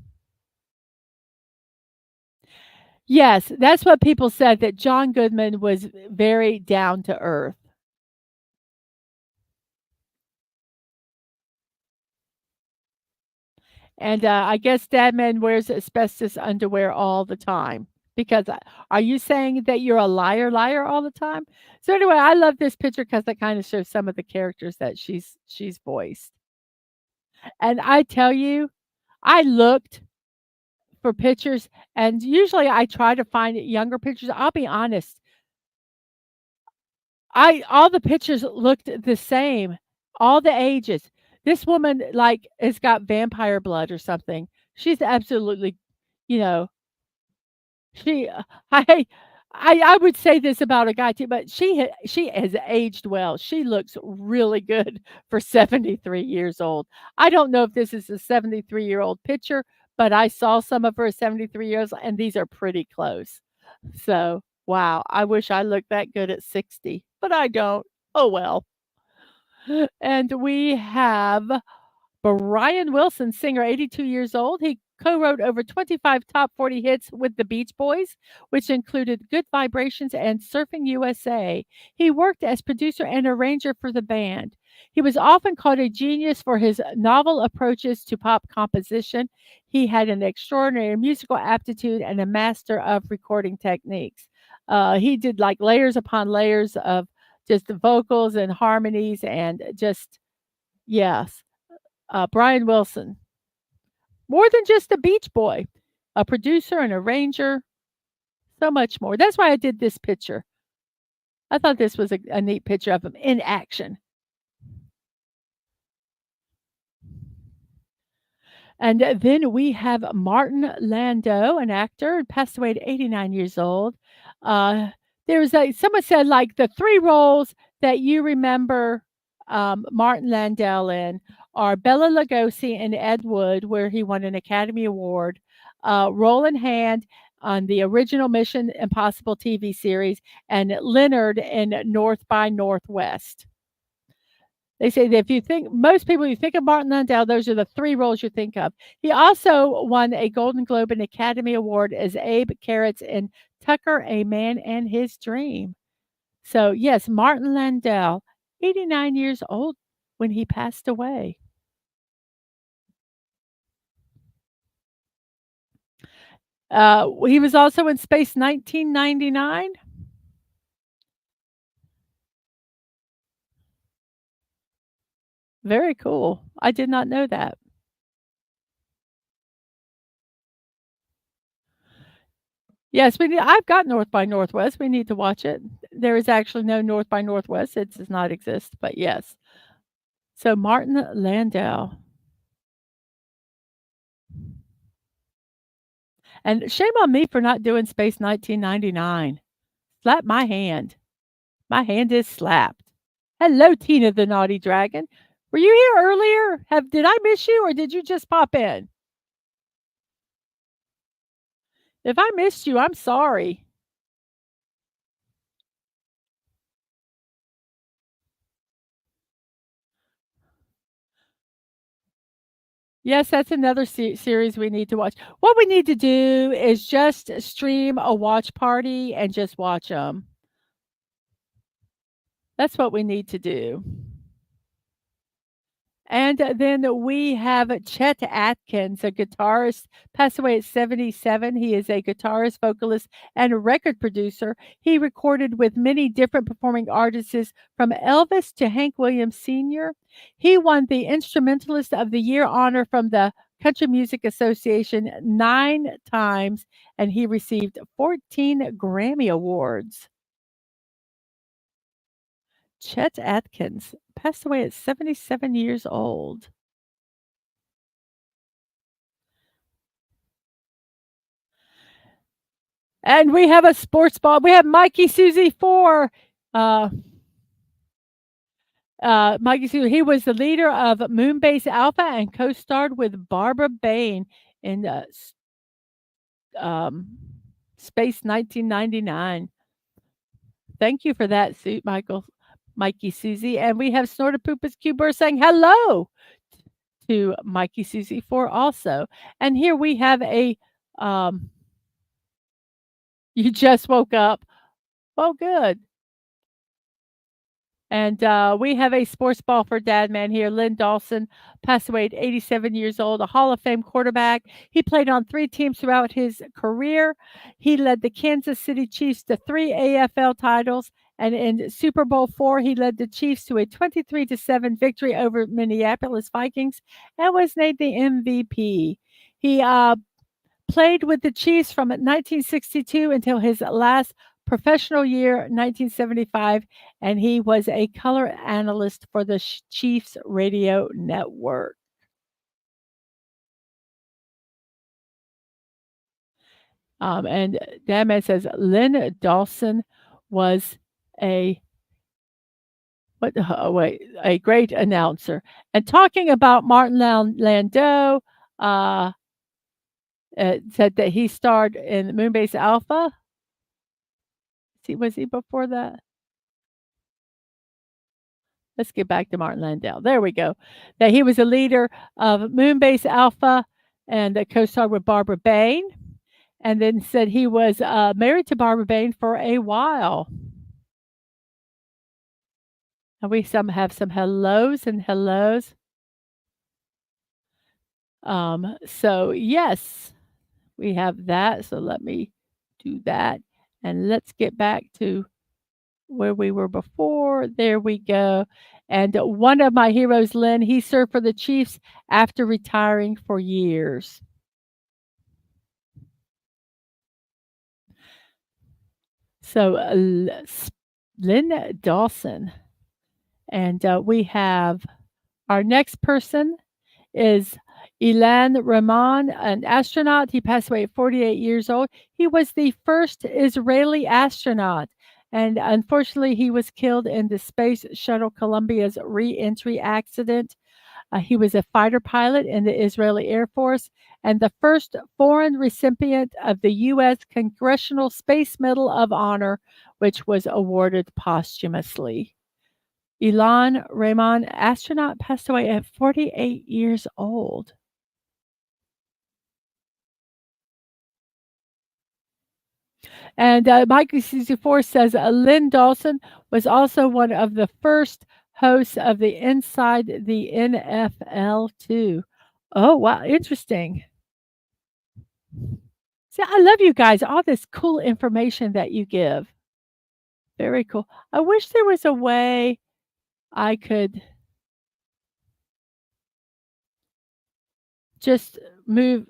Yes, that's what people said, that John Goodman was very down to earth. And, I guess Dadman wears asbestos underwear all the time because are you saying that you're a liar, liar all the time? So, anyway, I love this picture because it kinda shows some of the characters that she's voiced. And I tell you, I looked for pictures, and usually I try to find younger pictures. I'll be honest, I all the pictures looked the same, all the ages. This woman, like, has got vampire blood or something. She's absolutely, you know, she I I would say this about a guy too, but she has aged well. She looks really good for 73 years old. I don't know if this is a 73-year-old picture, but I saw some of her 73 years, and these are pretty close. So, wow, I wish I looked that good at 60, but I don't. Oh, well. And we have Brian Wilson, singer, 82 years old. He co-wrote over 25 top 40 hits with the Beach Boys, which included Good Vibrations and Surfing USA. He worked as producer and arranger for the band. He was often called a genius for his novel approaches to pop composition. He had an extraordinary musical aptitude and a master of recording techniques. He did like layers upon layers of just the vocals and harmonies and just, yes. Brian Wilson, more than just a beach boy, a producer, an arranger, so much more. That's why I did this picture. I thought this was a neat picture of him in action. And then we have Martin Landau, an actor, passed away at 89 years old. Uh, there was someone said like the three roles that you remember Martin Landau in are Bela Lugosi and Ed Wood, where he won an Academy Award, Roland Hand on the original Mission Impossible TV series, and Leonard in North by Northwest. They say that if you think most people, you think of Martin Landau, those are the 3 roles you think of. He also won a Golden Globe and Academy Award as Abe Carrots in Tucker, A Man and His Dream. So, yes, Martin Landau, 89 years old when he passed away. He was also in Space 1999. Very cool. I did not know that. Yes, I've got North by Northwest, we need to watch it. There is actually no North by Northwest, it does not exist, but yes. So Martin Landau. And shame on me for not doing Space 1999. Slap my hand. My hand is slapped. Hello, Tina the Naughty Dragon. Were you here earlier? Did I miss you or did you just pop in? If I missed you, I'm sorry. Yes, that's another series we need to watch. What we need to do is just stream a watch party and just watch them. That's what we need to do. And then we have Chet Atkins, a guitarist, passed away at 77. He is a guitarist, vocalist, and a record producer. He recorded with many different performing artists from Elvis to Hank Williams Sr. He won the Instrumentalist of the Year honor from the Country Music Association 9 times, and he received 14 Grammy Awards. Chet Atkins passed away at 77 years old. And we have a sports ball. We have Mikey Susie 4. Uh, Mikey Susie, he was the leader of Moonbase Alpha and co-starred with Barbara Bain in um, Space 1999. Thank you for that, Mikey Susie. And we have Snortapoopus Cuber saying hello to Mikey Susie 4 also. And here we have a you just woke up. Oh, good. And we have a sports ball for dad man here. Lynn Dawson passed away at 87 years old, a Hall of Fame quarterback. He played on 3 teams throughout his career. He led the Kansas City Chiefs to 3 AFL titles. And in Super Bowl 4, he led the Chiefs to a 23-7 victory over Minneapolis Vikings and was named the MVP. He played with the Chiefs from 1962 until his last professional year, 1975, and he was a color analyst for the Chiefs radio network. And Dadman says Lynn Dawson was a a great announcer. And talking about Martin Landau, said that he starred in Moonbase Alpha. Was he before that? Let's get back to Martin Landau. There we go. That he was a leader of Moonbase Alpha and a co-starred with Barbara Bain. And then said he was married to Barbara Bain for a while. And we have some hellos and hellos. So yes, we have that. So let me do that. And let's get back to where we were before. There we go. And one of my heroes, Lynn, he served for the Chiefs after retiring for years. So Lynn Dawson. And we have our next person is Ilan Rahman, an astronaut. He passed away at 48 years old. He was the first Israeli astronaut. And unfortunately, he was killed in the Space Shuttle Columbia's re-entry accident. He was a fighter pilot in the Israeli Air Force and the first foreign recipient of the U.S. Congressional Space Medal of Honor, which was awarded posthumously. Ilan Rahman, astronaut, passed away at 48 years old. And Mikey 64 says Lynn Dawson was also one of the first hosts of the Inside the NFL too. Oh, wow. Interesting. See, I love you guys. All this cool information that you give. Very cool. I wish there was a way I could just move,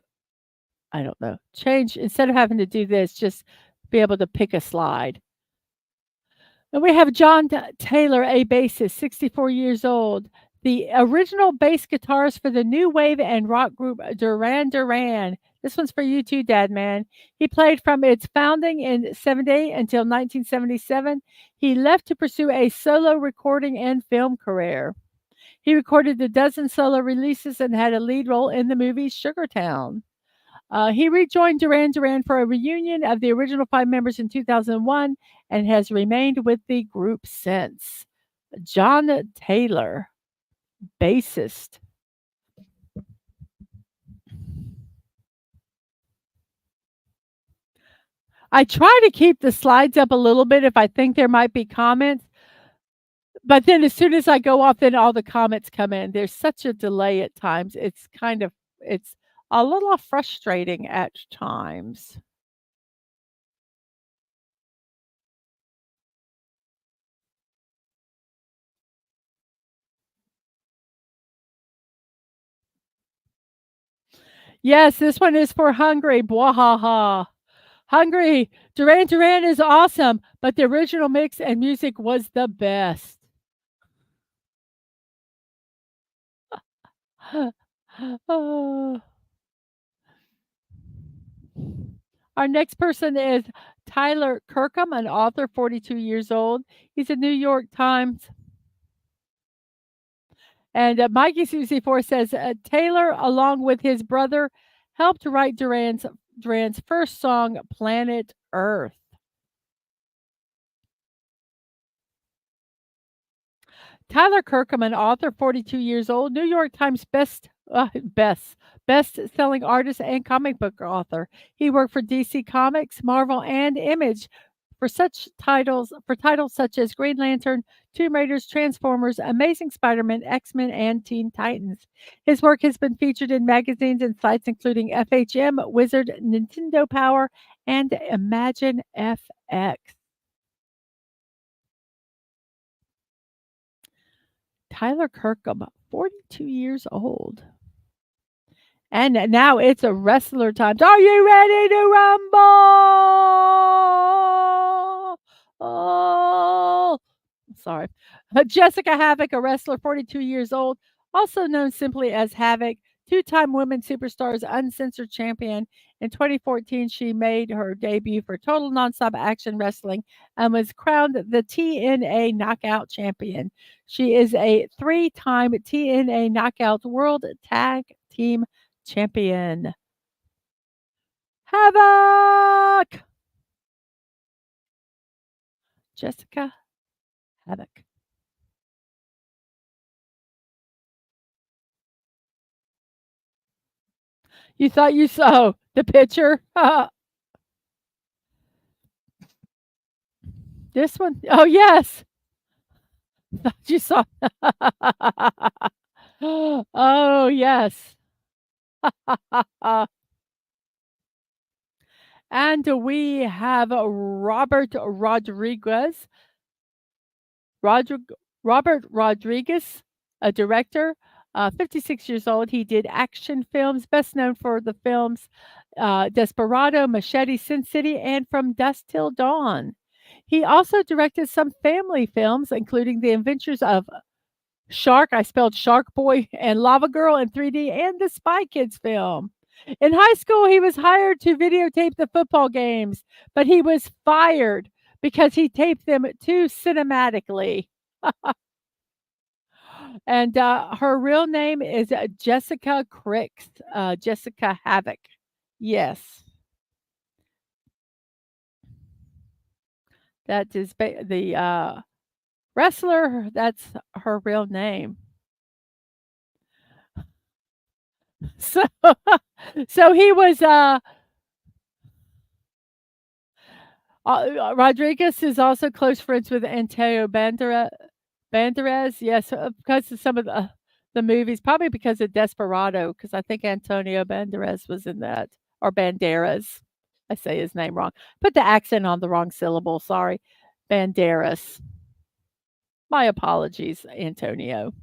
I don't know, change instead of having to do this, just be able to pick a slide. And we have John Taylor, a bassist, 64 years old, the original bass guitarist for the new wave and rock group Duran Duran. This one's for you too, Dad Man. He played from its founding in 70 until 1977. He left to pursue a solo recording and film career. He recorded a dozen solo releases and had a lead role in the movie Sugartown. He rejoined Duran Duran for a reunion of the original five members in 2001 and has remained with the group since. John Taylor, bassist. I try to keep the slides up a little bit if I think there might be comments, but then as soon as I go off, then all the comments come in. There's such a delay at times. It's a little frustrating at times. Yes, this one is for Hungry. Bwahaha. Hungry. Duran Duran is awesome, but the original mix and music was the best. Oh. Our next person is Tyler Kirkham, an author, 42 years old. He's a New York Times. And Mikey Susie 4 says Taylor, along with his brother, helped write Duran's first song, Planet Earth. Tyler Kirkham, an author, 42 years old, New York Times best-selling artist and comic book author. He worked for DC Comics, Marvel, and Image for titles such as Green Lantern, Tomb Raiders, Transformers, Amazing Spider-Man, X-Men, and Teen Titans. His work has been featured in magazines and sites including FHM, Wizard, Nintendo Power, and Imagine FX. Tyler Kirkham, 42 years old. And now it's a wrestler time. Are you ready to rumble? Oh, sorry. Jessica Havoc, a wrestler, 42 years old, also known simply as Havoc, two-time women's superstars uncensored champion. In 2014, she made her debut for Total Nonstop Action Wrestling and was crowned the TNA Knockout Champion. She is a three-time TNA Knockout World Tag Team Champion. Havoc! Jessica Havoc. You thought you saw the picture? This one? Oh, yes. Thought you saw. Oh, yes. And we have Robert Rodriguez. Rodrig- Robert Rodriguez, a director, 56 years old. He did action films, best known for the films Desperado, Machete, Sin City, and From Dusk Till Dawn. He also directed some family films, including The Adventures of Shark, I spelled Shark Boy, and Lava Girl in 3D, and the Spy Kids film. In high school, he was hired to videotape the football games, but he was fired because he taped them too cinematically. And her real name is Jessica Cricks, Jessica Havoc. Yes, that is the wrestler. That's her real name. So, so he was. Rodriguez is also close friends with Antonio Banderas. Yes, because of some of the movies, probably because of Desperado. Because I think Antonio Banderas was in that, or Banderas. I say his name wrong. Put the accent on the wrong syllable. Sorry, Banderas. My apologies, Antonio.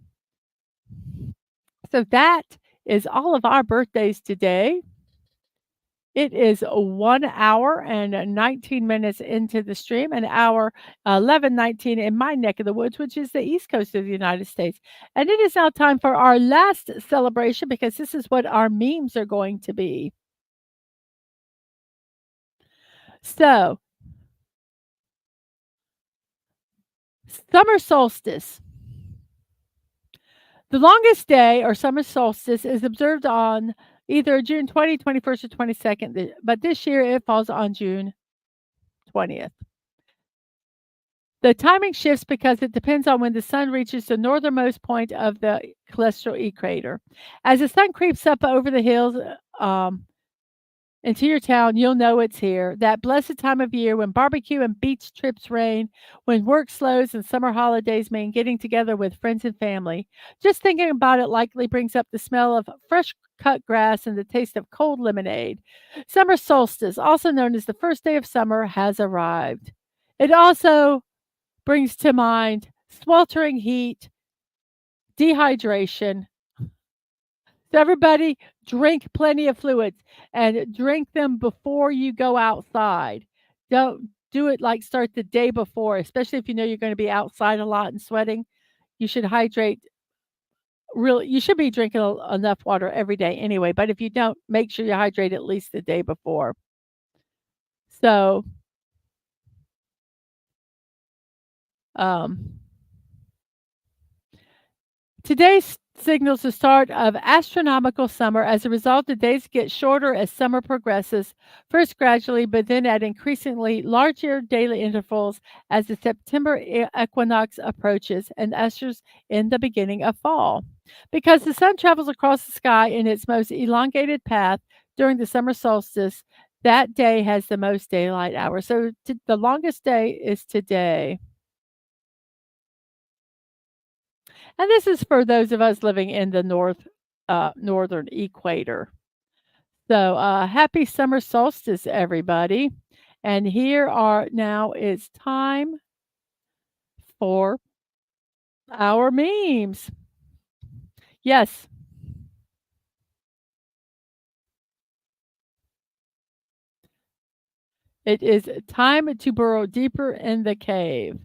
So that is all of our birthdays today. It is 1 hour and 19 minutes into the stream, an hour 11:19 in my neck of the woods, which is the East Coast of the United States. And it is now time for our last celebration because this is what our memes are going to be. So, summer solstice. The longest day or summer solstice is observed on either June 20, 21st, or 22nd, but this year it falls on June 20th. The timing shifts because it depends on when the sun reaches the northernmost point of the celestial equator. As the sun creeps up over the hills, into your town, you'll know it's here. That blessed time of year when barbecue and beach trips reign, when work slows and summer holidays mean getting together with friends and family. Just thinking about it likely brings up the smell of fresh cut grass and the taste of cold lemonade. Summer solstice, also known as the first day of summer, has arrived. It also brings to mind sweltering heat, dehydration. So everybody drink plenty of fluids and drink them before you go outside. Don't do it like start the day before, especially if you know you're going to be outside a lot and sweating. You should hydrate really you should be drinking enough water every day anyway, but if you don't, make sure you hydrate at least the day before. So, um today signals the start of astronomical summer. As a result, the days get shorter as summer progresses, first gradually, but then at increasingly larger daily intervals as the September equinox approaches and ushers in the beginning of fall. Because the sun travels across the sky in its most elongated path during the summer solstice, that day has the most daylight hours. So the longest day is today. And this is for those of us living in the northern equator. So, happy summer solstice, everybody. And here are now it's time for our memes. Yes, it is time to burrow deeper in the cave.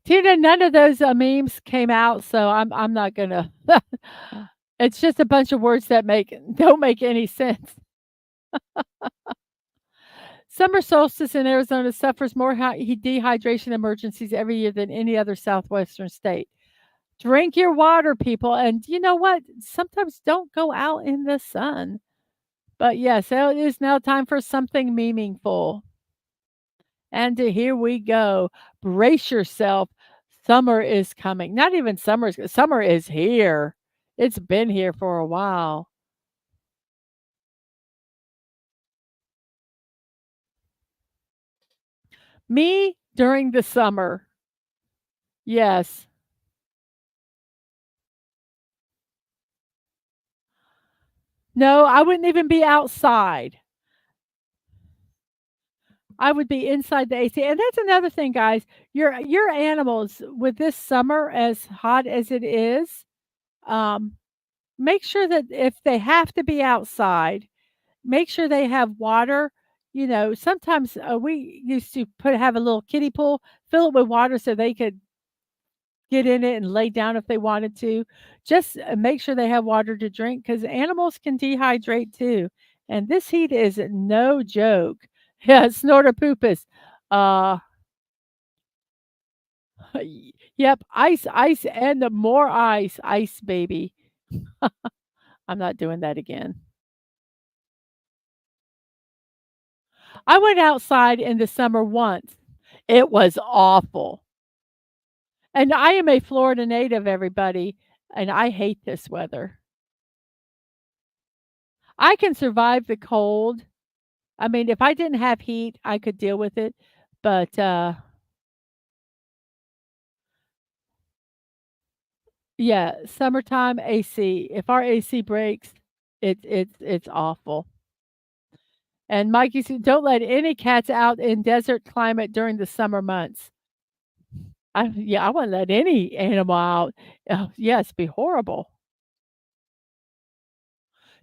Tina, none of those memes came out, so I'm not gonna. It's just a bunch of words that make don't make any sense. Summer solstice in Arizona suffers more dehydration emergencies every year than any other southwestern state. Drink your water, people. And you know what? Sometimes don't go out in the sun. But yes, so it is now time for something meaningful. And here we go. Brace yourself. Summer is coming. Not even summer is here. It's been here for a while. Me during the summer. Yes. No, I wouldn't even be outside. I would be inside the AC, and that's another thing, guys. Your animals with this summer as hot as it is, um, make sure that if they have to be outside, make sure they have water. You know, sometimes we used to have a little kiddie pool, fill it with water so they could get in it and lay down if they wanted to. Just make sure they have water to drink because animals can dehydrate too. And this heat is no joke. Yeah, snorter Uh, yep, ice, and more ice, baby. I'm not doing that again. I went outside in the summer once. It was awful. And I am a Florida native, everybody, and I hate this weather. I can survive the cold. I mean, if I didn't have heat, I could deal with it. But yeah, summertime AC. If our AC breaks, it's awful. And Mikey said, "Don't let any cats out in desert climate during the summer months." I wouldn't let any animal out. Oh, yes, be horrible.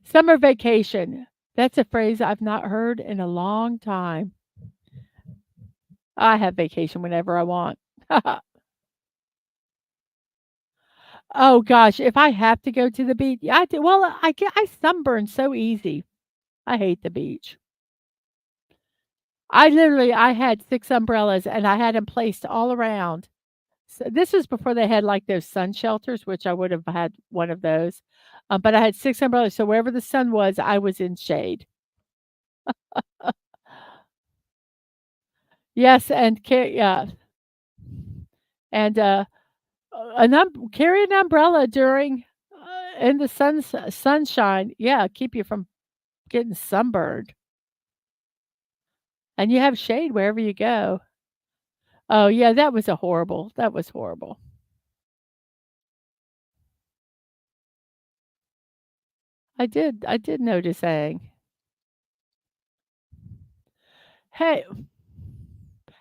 Summer vacation. That's a phrase I've not heard in a long time. I have vacation whenever I want. Oh gosh, if I have to go to the beach, yeah, I do. Well, I sunburn so easy. I hate the beach. I had 6 umbrellas, and I had them placed all around. So this was before they had, like, those sun shelters, which I would have had one of those, but I had 6 umbrellas, so wherever the sun was, I was in shade. Yes, and yeah, and, an carry an umbrella during, in the sunshine, yeah, keep you from getting sunburned, and you have shade wherever you go. Oh, yeah, that was horrible. I did notice saying, "Hey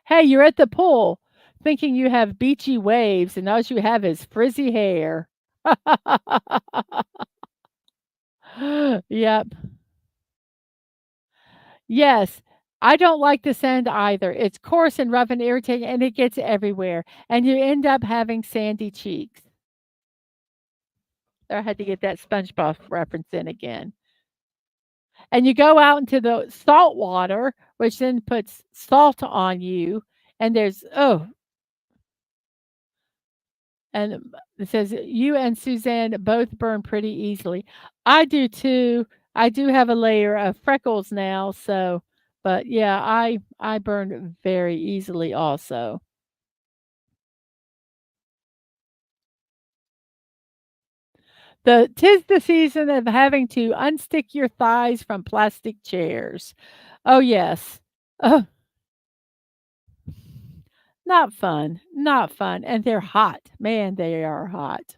hey, you're at the pool, thinking you have beachy waves, and all you have is frizzy hair." Yep. Yes. I don't like the sand either. It's coarse and rough and irritating, and it gets everywhere, and you end up having sandy cheeks. I had to get that SpongeBob reference in again. And you go out into the salt water, which then puts salt on you, and there's and it says, "You and Suzanne both burn pretty easily." I do too. I do have a layer of freckles now, so but yeah, I burn very easily also. The 'tis the season of having to unstick your thighs from plastic chairs. Oh, yes. Oh, not fun, not fun, and they're hot. Man, they are hot.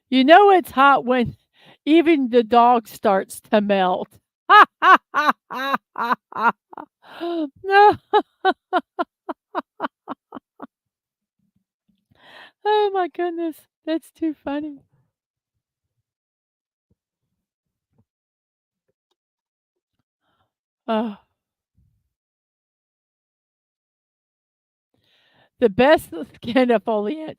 You know it's hot when even the dog starts to melt. No. Oh my goodness. That's too funny. Oh, the best skin exfoliant.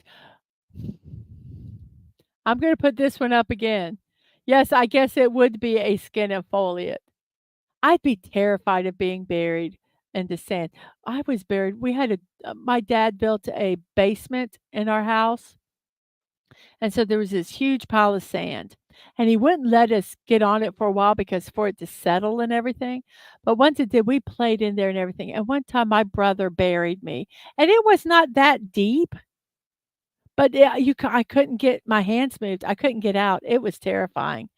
I'm gonna put this one up again. Yes, I guess it would be a skin exfoliant. I'd be terrified of being buried in the sand. I was buried we had my dad built a basement in our house, and so there was this huge pile of sand, and he wouldn't let us get on it for a while because for it to settle and everything, but once it did, we played in there and everything, and one time my brother buried me, and it was not that deep, but, yeah, I couldn't get my hands moved, I couldn't get out, it was terrifying.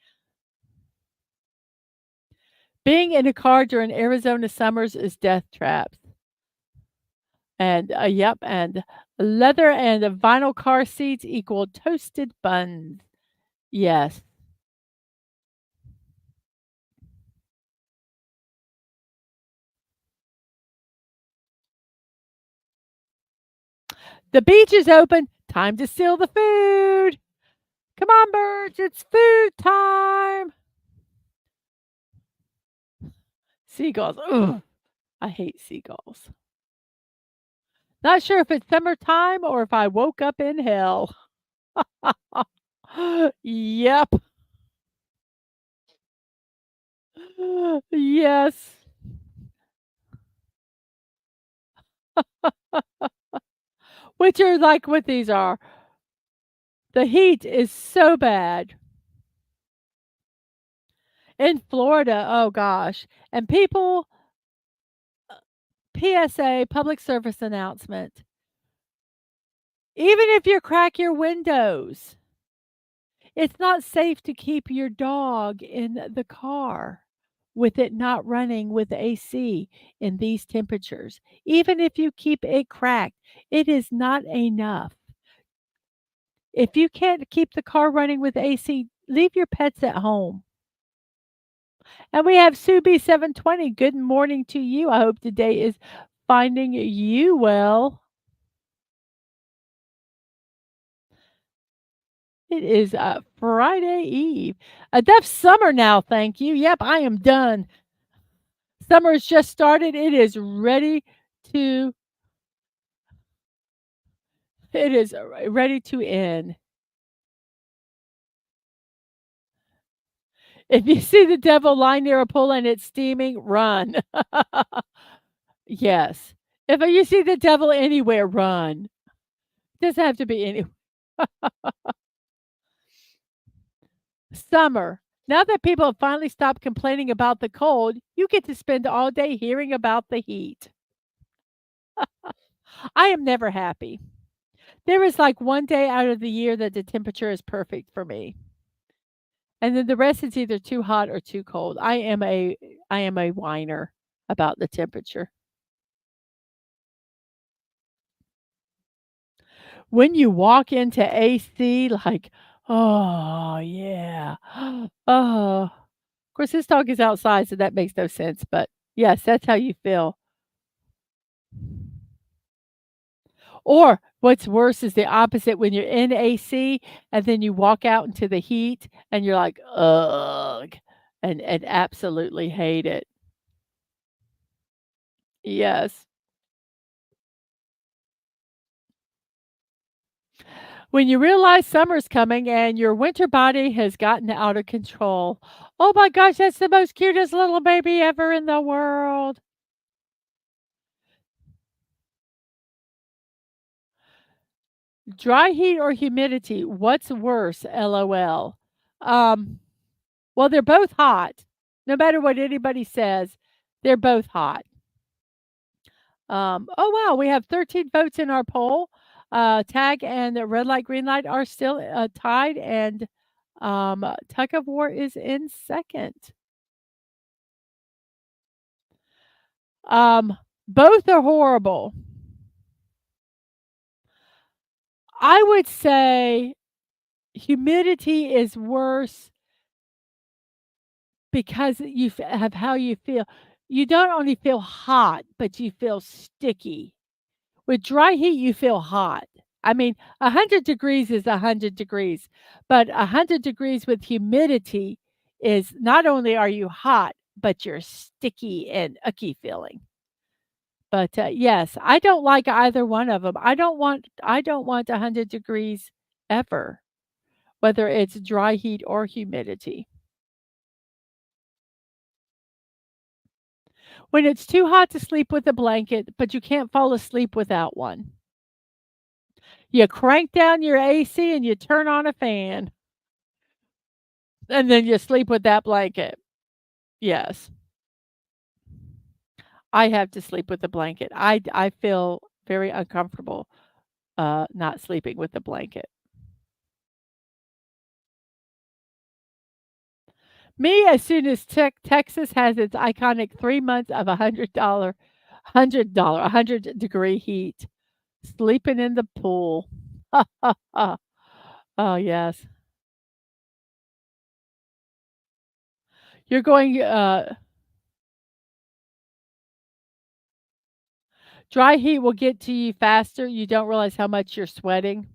Being in a car during Arizona summers is death traps. And, yep, and leather and vinyl car seats equal toasted buns. Yes. The beach is open. Time to steal the food. Come on, birds. It's food time. Seagulls. Ugh. I hate seagulls. Not sure if it's summertime or if I woke up in hell. Yep. Yes. Which are like what these are. The heat is so bad in Florida. Oh gosh. And people PSA, public service announcement. Even if you crack your windows, it's not safe to keep your dog in the car with it not running with AC in these temperatures. Even if you keep it cracked, it is not enough. If you can't keep the car running with AC, leave your pets at home. And we have Sue B720. Good morning to you. I hope today is finding you well. It is, Friday Eve. That's summer now, thank you. Yep, I am done. Summer has just started. To it is, ready to end. If you see the devil lying near a pool and it's steaming, run. Yes. If you see the devil anywhere, run. Doesn't have to be any summer. Now that people have finally stopped complaining about the cold, you get to spend all day hearing about the heat. I am never happy. There is like one day out of the year that the temperature is perfect for me. And then the rest is either too hot or too cold. I am a whiner about the temperature. When you walk into AC, like, "Oh, yeah. Oh." Of course, this dog is outside, so that makes no sense, but yes, that's how you feel. Or what's worse is the opposite when you're in AC and then you walk out into the heat and you're like, "Ugh," and absolutely hate it. Yes. When you realize summer's coming and your winter body has gotten out of control. Oh my gosh, that's the most cutest little baby ever in the world. Dry heat or humidity, what's worse? LOL. Um, well, they're both hot. No matter what anybody says, they're both hot. Oh wow, we have 13 votes in our poll. Tag and the red light, green light are still tied, and tug of war is in second. Um, both are horrible. I would say humidity is worse because of how you feel. You don't only feel hot, but you feel sticky. With dry heat, you feel hot. I mean, 100 degrees is 100 degrees, but 100 degrees with humidity is not only are you hot, but you're sticky and icky feeling. But, yes, I don't like either one of them. I don't want 100 degrees ever, whether it's dry heat or humidity. When it's too hot to sleep with a blanket, but you can't fall asleep without one. You crank down your AC and you turn on a fan, and then you sleep with that blanket. Yes, I have to sleep with a blanket. I feel very uncomfortable, not sleeping with a blanket. Me, as soon as Texas has its iconic 3 months of $100 heat, sleeping in the pool. Oh, yes. You're going, dry heat will get to you faster, you don't realize how much you're sweating.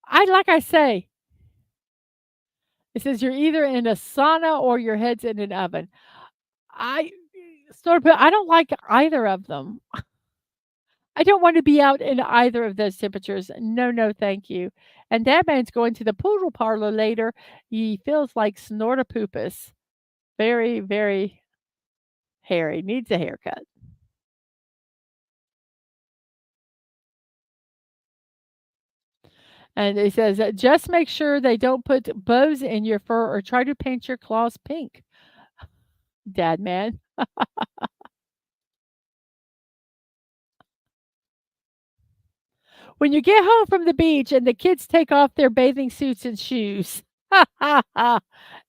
I say, it says you're either in a sauna or your head's in an oven. I I don't like either of them. I don't wanna be out in either of those temperatures. No, no, thank you. And that man's going to the poodle parlor later. He feels like Snortapoopus. Very, very hairy, needs a haircut. And he says, "Just make sure they don't put bows in your fur or try to paint your claws pink, dad man." When you get home from the beach and the kids take off their bathing suits and shoes.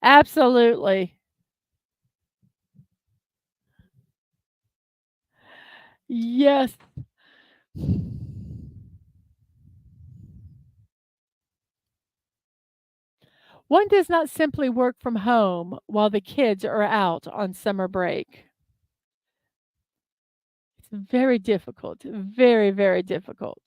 Absolutely. Yes. One does not simply work from home while the kids are out on summer break. It's very difficult, very, very difficult.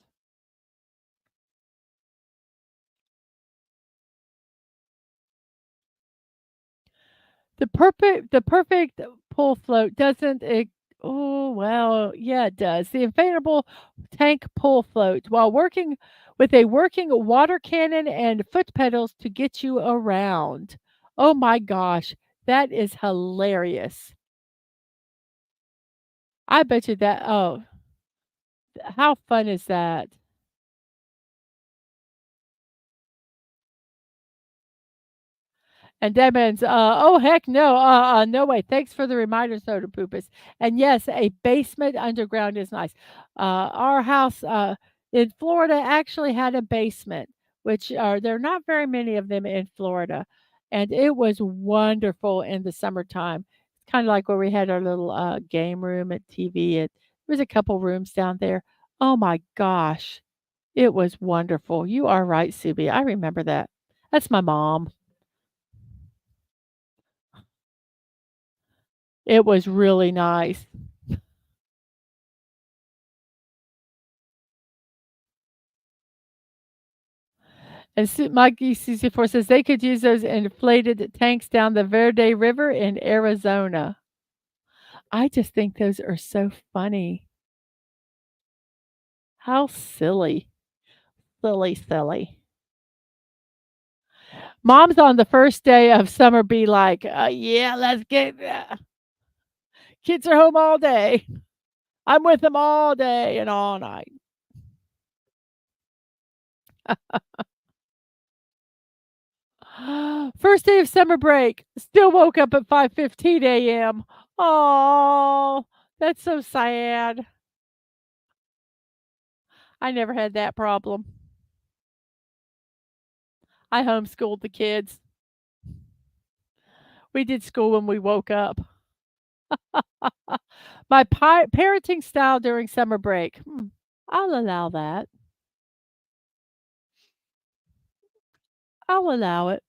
The perfect pool float doesn't it oh, well, yeah, it does. The inflatable tank pool float while working with a working water cannon and foot pedals to get you around. Oh my gosh, that is hilarious. I bet you that oh, how fun is that? And Deadman's, "Oh, heck no, no way. Thanks for the reminder, Soda Poopus." And yes, a basement underground is nice. Our house, in Florida actually had a basement, which are there are not very many of them in Florida, and it was wonderful in the summertime. It's kinda like where we had our little, game room and TV, and there was a couple rooms down there. Oh my gosh, it was wonderful. You are right, Subi, I remember that. That's my mom. It was really nice. And Mikey CC4 says they could use those inflated tanks down the Verde River in Arizona. I just think those are so funny. How silly. Silly, silly. Moms on the first day of summer be like, yeah, let's get kids are home all day. I'm with them all day and all night. First day of summer break. Still woke up at 5:15 a.m. Oh, that's so sad. I never had that problem. I homeschooled the kids. We did school when we woke up. My parenting style during summer break. I'll allow that. I'll allow it.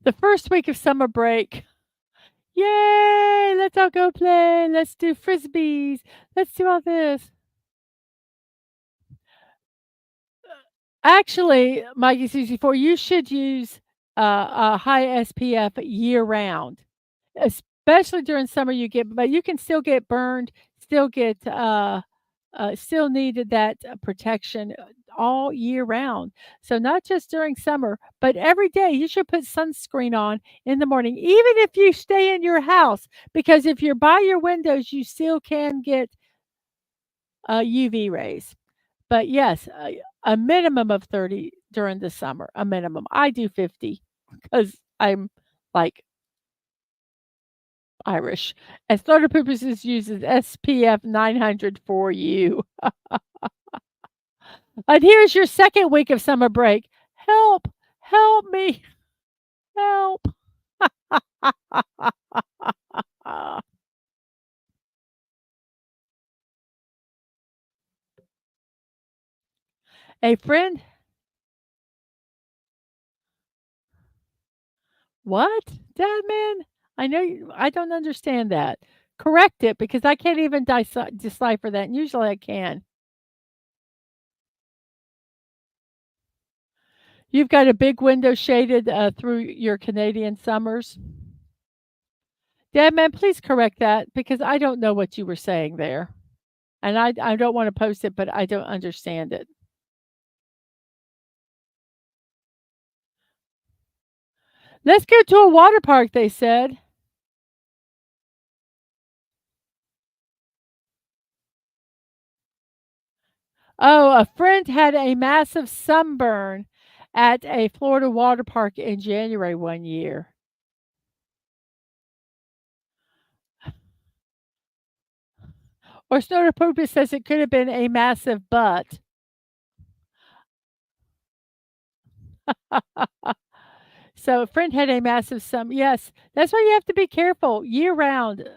The first week of summer break. Yay! Let's all go play. Let's do frisbees. Let's do all this. Actually, Mikey 64, you should use a high SPF year round. Especially during summer, but you can still get burned, still get, still needed that, protection, all year round. So not just during summer, but every day you should put sunscreen on in the morning, even if you stay in your house, because if you're by your windows, you still can get, UV rays. But yes, a minimum of 30 during the summer, a minimum. I do 50 because 'cause I'm, like, Irish. And Starter Purposes uses SPF 900 for you. And here's your second week of summer break. Help! Help me! Help! A friend what? Dad man? I don't understand that. Correct it because I can't even decipher that, and usually I can. You've got a big window shaded, through your Canadian summers? Dad man, please correct that because I don't know what you were saying there, and I don't wanna post it, but I don't understand it. "Let's go to a water park," they said. Oh, a friend had a massive sunburn at a Florida water park in January one year. Or Snowder Purpose says it could have been a massive butt. So a friend had a massive yes, that's why you have to be careful year round.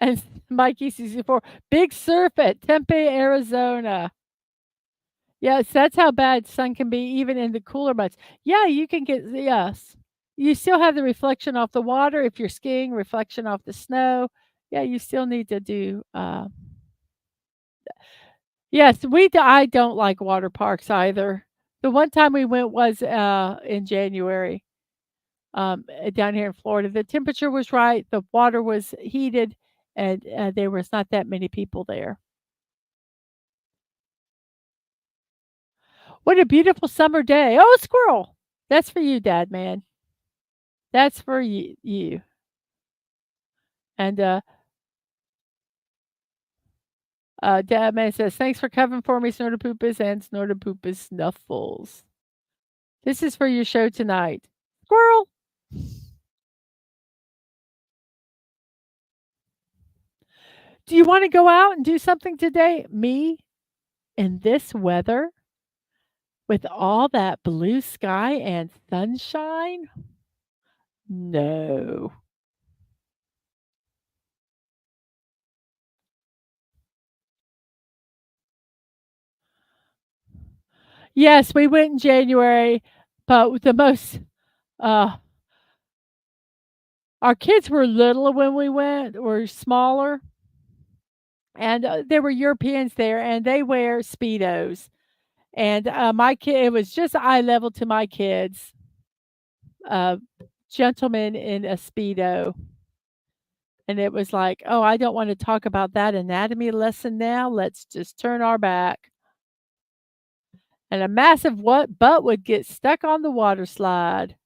And Mikey 64, big surf at Tempe, Arizona. Yes, that's how bad sun can be even in the cooler months. Yeah, you can get yes. You still have the reflection off the water if you're skiing, reflection off the snow. Yeah, you still need to do, yes, I don't like water parks either. The one time we went was, in January. down here in Florida. The temperature was right, the water was heated, and, there was not that many people there. What a beautiful summer day. Oh, a squirrel! That's for you, Dad man. That's for you. And, Dad man says, "Thanks for covering for me, Snortopoopas and Snortopoopas Snuffles. This is for your show tonight." Squirrel! Do you wanna go out and do something today? Me, in this weather, with all that blue sky and sunshine? No. Yes, we went in January, but the most uh, our kids were little when we went, or smaller, and, there were Europeans there, and they wear Speedos, and, my kid it was just eye level to my kids, uh, gentleman in a Speedo, and it was like, "Oh, I don't wanna talk about that anatomy lesson now, let's just turn our back." And a massive what butt would get stuck on the water slide.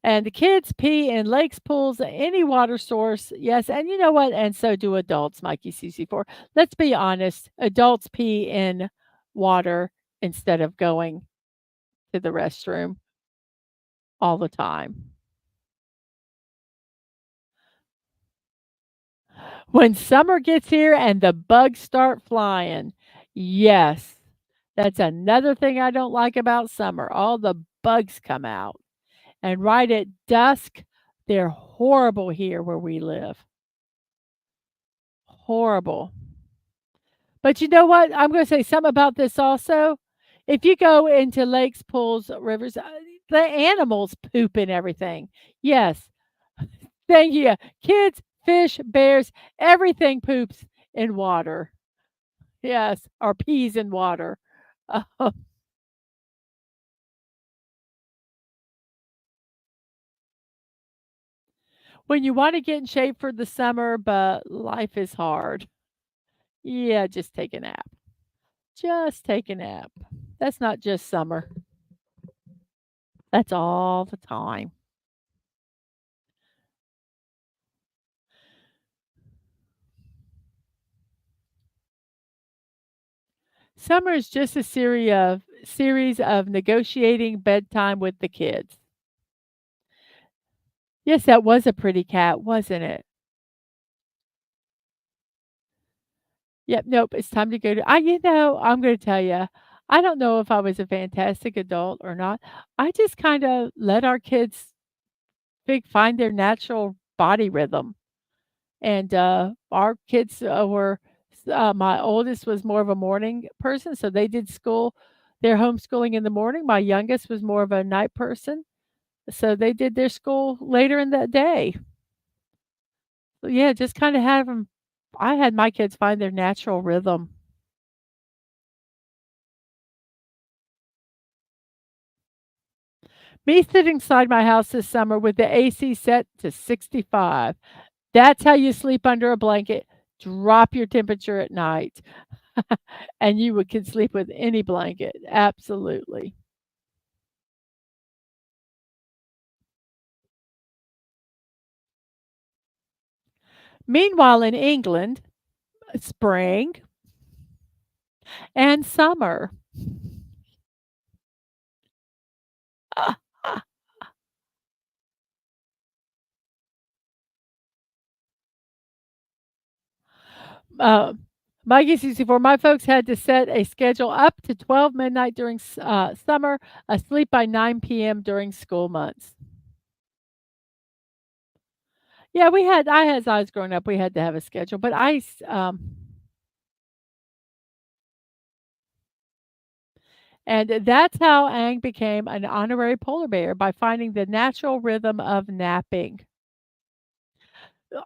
And the kids pee in lakes, pools, any water source. Yes, and you know what? And so do adults, Mikey CC4. Let's be honest, adults pee in water instead of going to the restroom all the time. When summer gets here and the bugs start flying, yes, that's another thing I don't like about summer. All the bugs come out. And right at dusk, they're horrible here where we live. Horrible. But you know what? I'm gonna say something about this also. If you go into lakes, pools, rivers, the animals poop in everything. Yes. Thank you. Kids, fish, bears, everything poops in water. Yes, or pees in water. Uh, when you wanna get in shape for the summer, but life is hard. Yeah, just take a nap. Just take a nap. That's not just summer. That's all the time. Summer is just a series of negotiating bedtime with the kids. Yes, that was a pretty cat, wasn't it? Yep, nope, it's time to go to I'm gonna tell you, I don't know if I was a fantastic adult or not. I just kinda let our kids find their natural body rhythm. And, our kids, my oldest was more of a morning person, so they did their homeschooling in the morning. My youngest was more of a night person, so they did their school later in the day. So, yeah, just kinda have them. I had my kids find their natural rhythm. Me sitting inside my house this summer with the AC set to 65. That's how you sleep under a blanket. Drop your temperature at night. And you would can sleep with any blanket, absolutely. Meanwhile, in England, spring and summer. Uh, Mikey 64, my folks had to set a schedule up to 12 midnight during summer, asleep by 9 p.m. during school months. Yeah, I had as I was growing up, we had to have a schedule, but and that's how Aang became an honorary polar bear, by finding the natural rhythm of napping.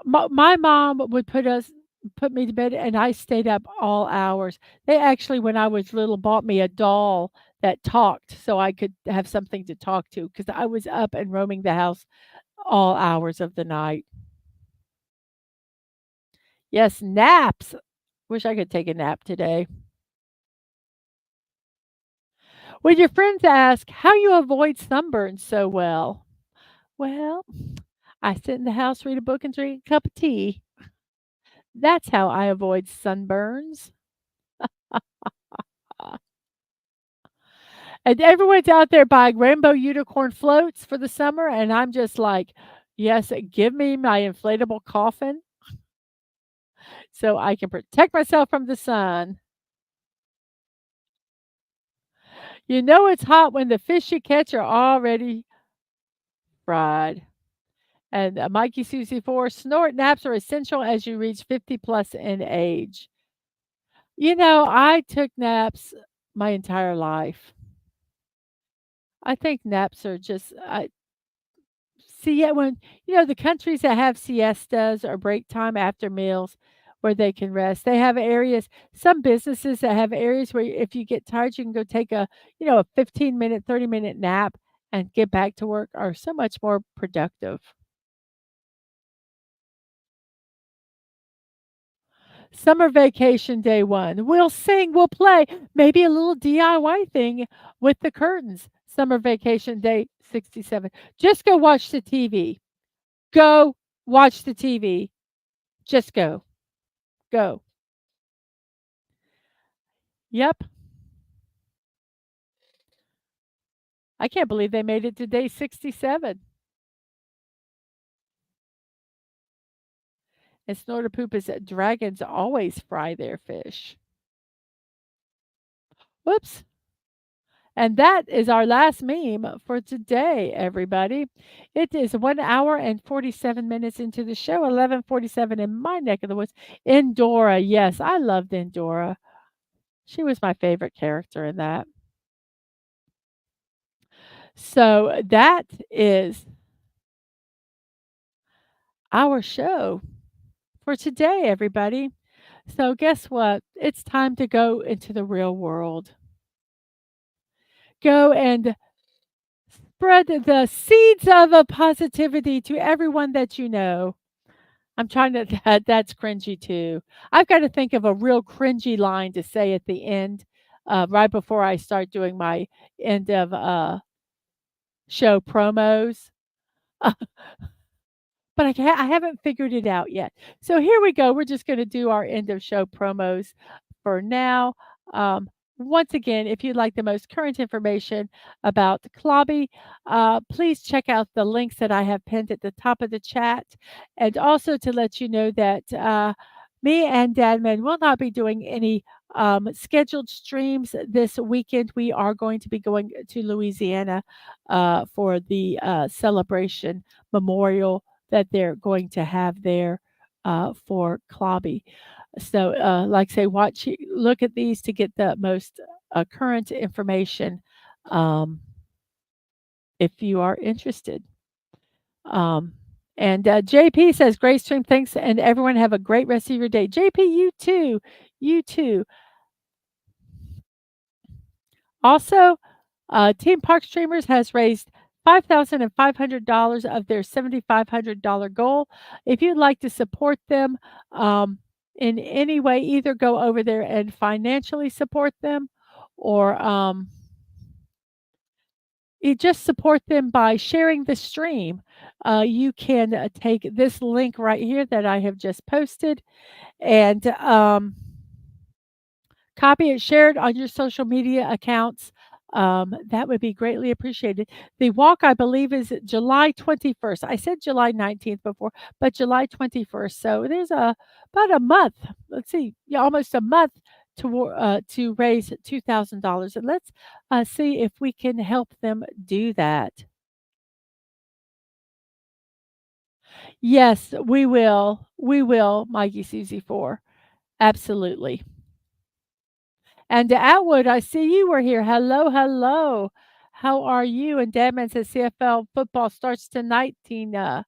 My mom would put me to bed, and I stayed up all hours. They actually, when I was little, bought me a doll that talked so I could have something to talk to because I was up and roaming the house all hours of the night. Yes, naps. Wish I could take a nap today. When your friends ask how you avoid sunburn so well, well, I sit in the house, read a book, and drink a cup of tea. That's how I avoid sunburns. And everyone's out there buying rainbow unicorn floats for the summer, and I'm just like, yes, give me my inflatable coffin so I can protect myself from the sun. You know it's hot when the fish you catch are already fried. And Mikey Susie 4, snort naps are essential as you reach 50 plus in age. I took naps my entire life. I think naps are just, see, yeah, when the countries that have siestas or break time after meals where they can rest, they have areas, some businesses that have areas where if you get tired, you can go take a 15-minute, 30-minute nap and get back to work are so much more productive. Summer vacation day 1. We'll sing, we'll play, maybe a little DIY thing with the curtains. Summer vacation day 67. Just go watch the TV. Go watch the TV. Just go. Go. Yep. I can't believe they made it to day 67. And snorter poop is that dragons always fry their fish. Whoops. And that is our last meme for today, everybody. It is 1 hour and 47 minutes into the show, 11:47 in my neck of the woods. Endora, yes, I loved Endora. She was my favorite character in that. So that is our show for today, everybody. So guess what? It's time to go into the real world. Go and spread the seeds of a positivity to everyone that you know. I'm trying to that's cringy too. I've got to think of a real cringy line to say at the end, right before I start doing my end of show promos. But I haven't figured it out yet. So here we go. We're just gonna do our end of show promos for now. Um, Once again, if you'd like the most current information about Klobby, please check out the links that I have pinned at the top of the chat. And also to let you know that me and Dadman will not be doing any scheduled streams this weekend. We are going to be going to Louisiana for the celebration memorial that they're going to have there for Klobby. So, like I say, look at these to get the most current information um, if you are interested. Um, and JP says, great stream. Thanks. And everyone have a great rest of your day. JP, you too. You too. Also, Team Park Streamers has raised $5,500 of their $7,500 goal. If you'd like to support them in any way, either go over there and financially support them or you just support them by sharing the stream. You can take this link right here that I have just posted and copy it, share it on your social media accounts. That would be greatly appreciated. The walk, I believe, is July 21st. I said July 19th before, but July 21st. So there's about a month. Let's see, yeah, almost a month to raise $2,000, and let's see if we can help them do that. Yes, we will. We will, Mikey Susie 4. Absolutely. And Atwood, I see you were here. Hello, hello. How are you? And Dadman says CFL football starts tonight, Tina.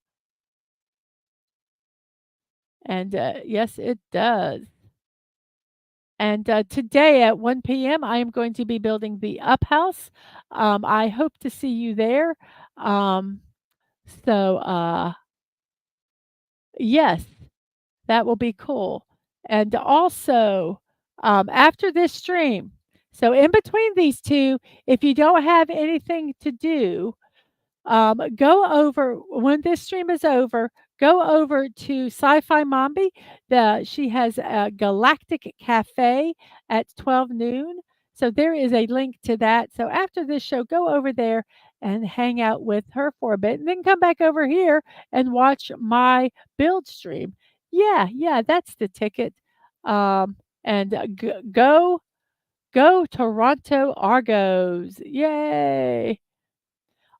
And yes, it does. And today at 1 p.m., I am going to be building the up house. I hope to see you there. Um, so, yes, that will be cool. And also, after this stream, so in between these two, if you don't have anything to do, go over when this stream is over, go over to Sci-Fi Mombi. She has a Galactic Cafe at 12 noon. So there is a link to that. So after this show, go over there and hang out with her for a bit and then come back over here and watch my build stream. Yeah, yeah, that's the ticket. And go Toronto Argos. Yay.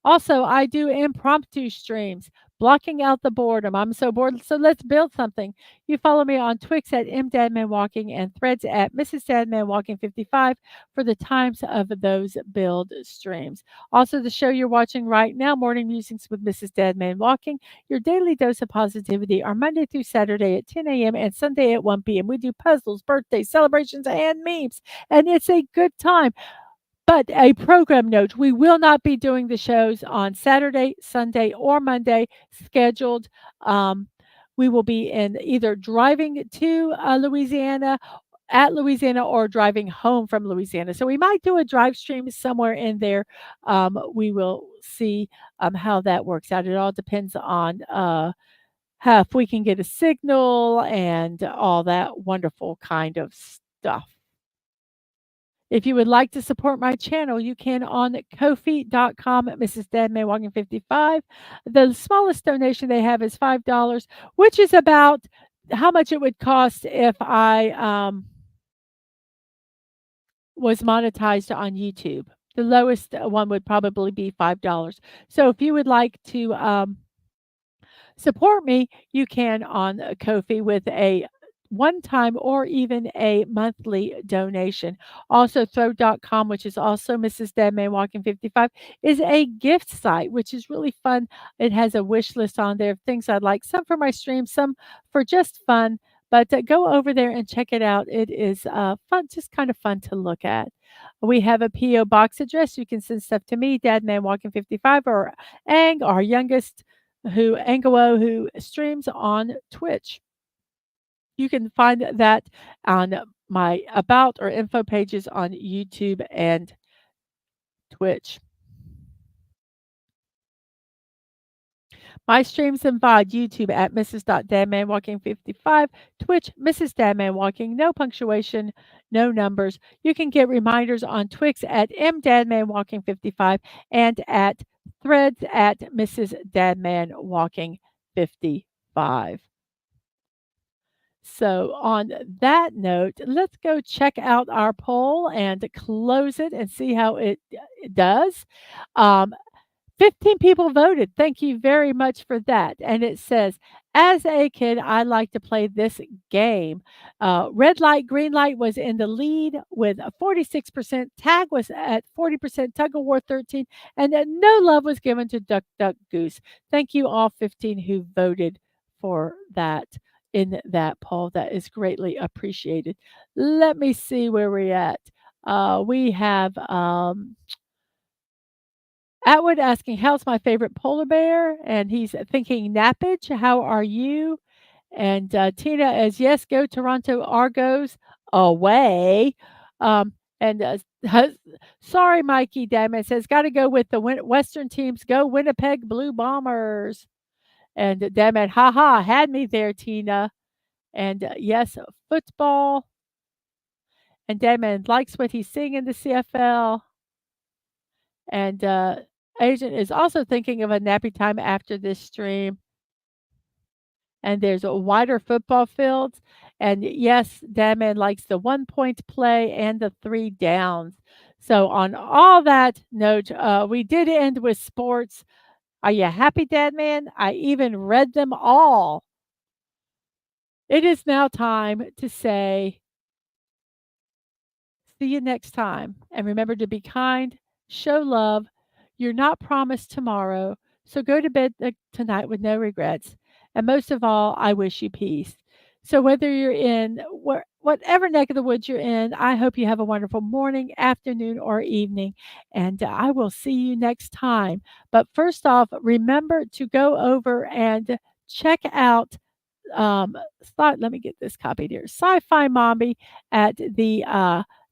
Also, I do impromptu streams, blocking out the boredom. I'm so bored, so let's build something. You follow me on Twix at mdadmanwalking and Threads at Mrs.DadmanWalking55 for the times of those build streams. Also, the show you're watching right now, Morning Musings with Mrs. Dadman Walking, your daily dose of positivity, are Monday through Saturday at 10 a.m. and Sunday at 1 p.m. We do puzzles, birthdays, celebrations, and memes, and it's a good time. But a program note, we will not be doing the shows on Saturday, Sunday, or Monday scheduled. Um, we will be in either driving to Louisiana, at Louisiana, or driving home from Louisiana. So we might do a drive stream somewhere in there. We will see how that works out. It all depends on how, if we can get a signal and all that wonderful kind of stuff. If you would like to support my channel, you can on Ko-fi.com, Mrs. DadmanWalking55. The smallest donation they have is $5, which is about how much it would cost if I was monetized on YouTube. The lowest one would probably be $5. So if you would like to support me, you can on Ko-fi with a one-time or even a monthly donation. Also, throw.com, which is also Mrs. Deadman Walking 55, is a gift site, which is really fun. It has a wish list on there of things I'd like, some for my stream, some for just fun. But go over there and check it out. It is fun, just kind of fun to look at. We have a P.O. box address. You can send stuff to me, Dadman Walking 55, or Ang, our youngest Angelo, who streams on Twitch. You can find that on my about or info pages on YouTube and Twitch. My streams and VOD, YouTube at Mrs.DadmanWalking55, Twitch, Mrs. Dadman Walking, no punctuation, no numbers. You can get reminders on Twix at MDadmanWalking55 and at Threads at Mrs. Dadman Walking 55. So, on that note, let's go check out our poll and close it and see how it does. Um, 15 people voted. Thank you very much for that. And it says, as a kid, I like to play this game. Red light, green light was in the lead with 46%. Tag was at 40%. Tug of war 13. And no love was given to Duck, Duck, Goose. Thank you all 15 who voted for that in that poll. That is greatly appreciated. Let me see where we're at. We have Atwood asking, how's my favorite polar bear? And he's thinking nappage. How are you? And Tina is, yes, go Toronto Argos away. Um, and sorry, Mikey Damon says, got to go with the Western teams. Go Winnipeg Blue Bombers. And Damon, haha, had me there, Tina. And yes, football. And Damon likes what he's seeing in the CFL. And Agent is also thinking of a nappy time after this stream. And there's a wider football fields. And yes, Dadman likes the 1 point play and the 3 downs. So on all that note, we did end with sports. Are you happy, Dadman? I even read them all. It is now time to say, see you next time. And remember to be kind, show love. You're not promised tomorrow. So go to bed tonight with no regrets. And most of all, I wish you peace. So whether you're in whatever neck of the woods you're in, I hope you have a wonderful morning, afternoon, or evening, and I will see you next time. But first off, remember to go over and check out let me get this copied here. Sci-Fi Mommy at the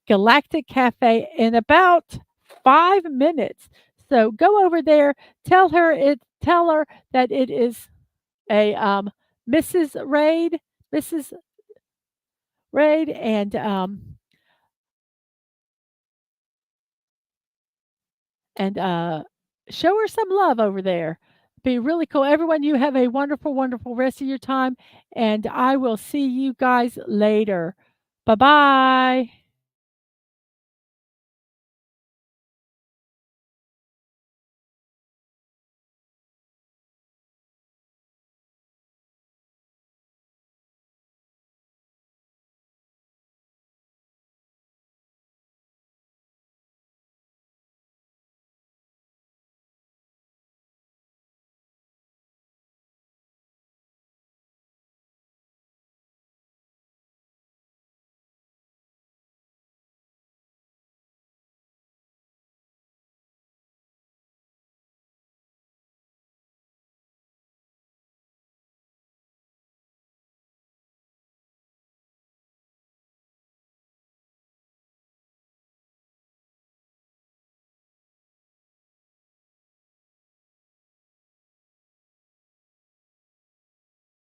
Galactic Cafe in about 5 minutes. So go over there, tell her that it is a Mrs. Raid, Mrs. Raid, and show her some love over there. Be really cool. Everyone, you have a wonderful, wonderful rest of your time, and I will see you guys later. Bye bye.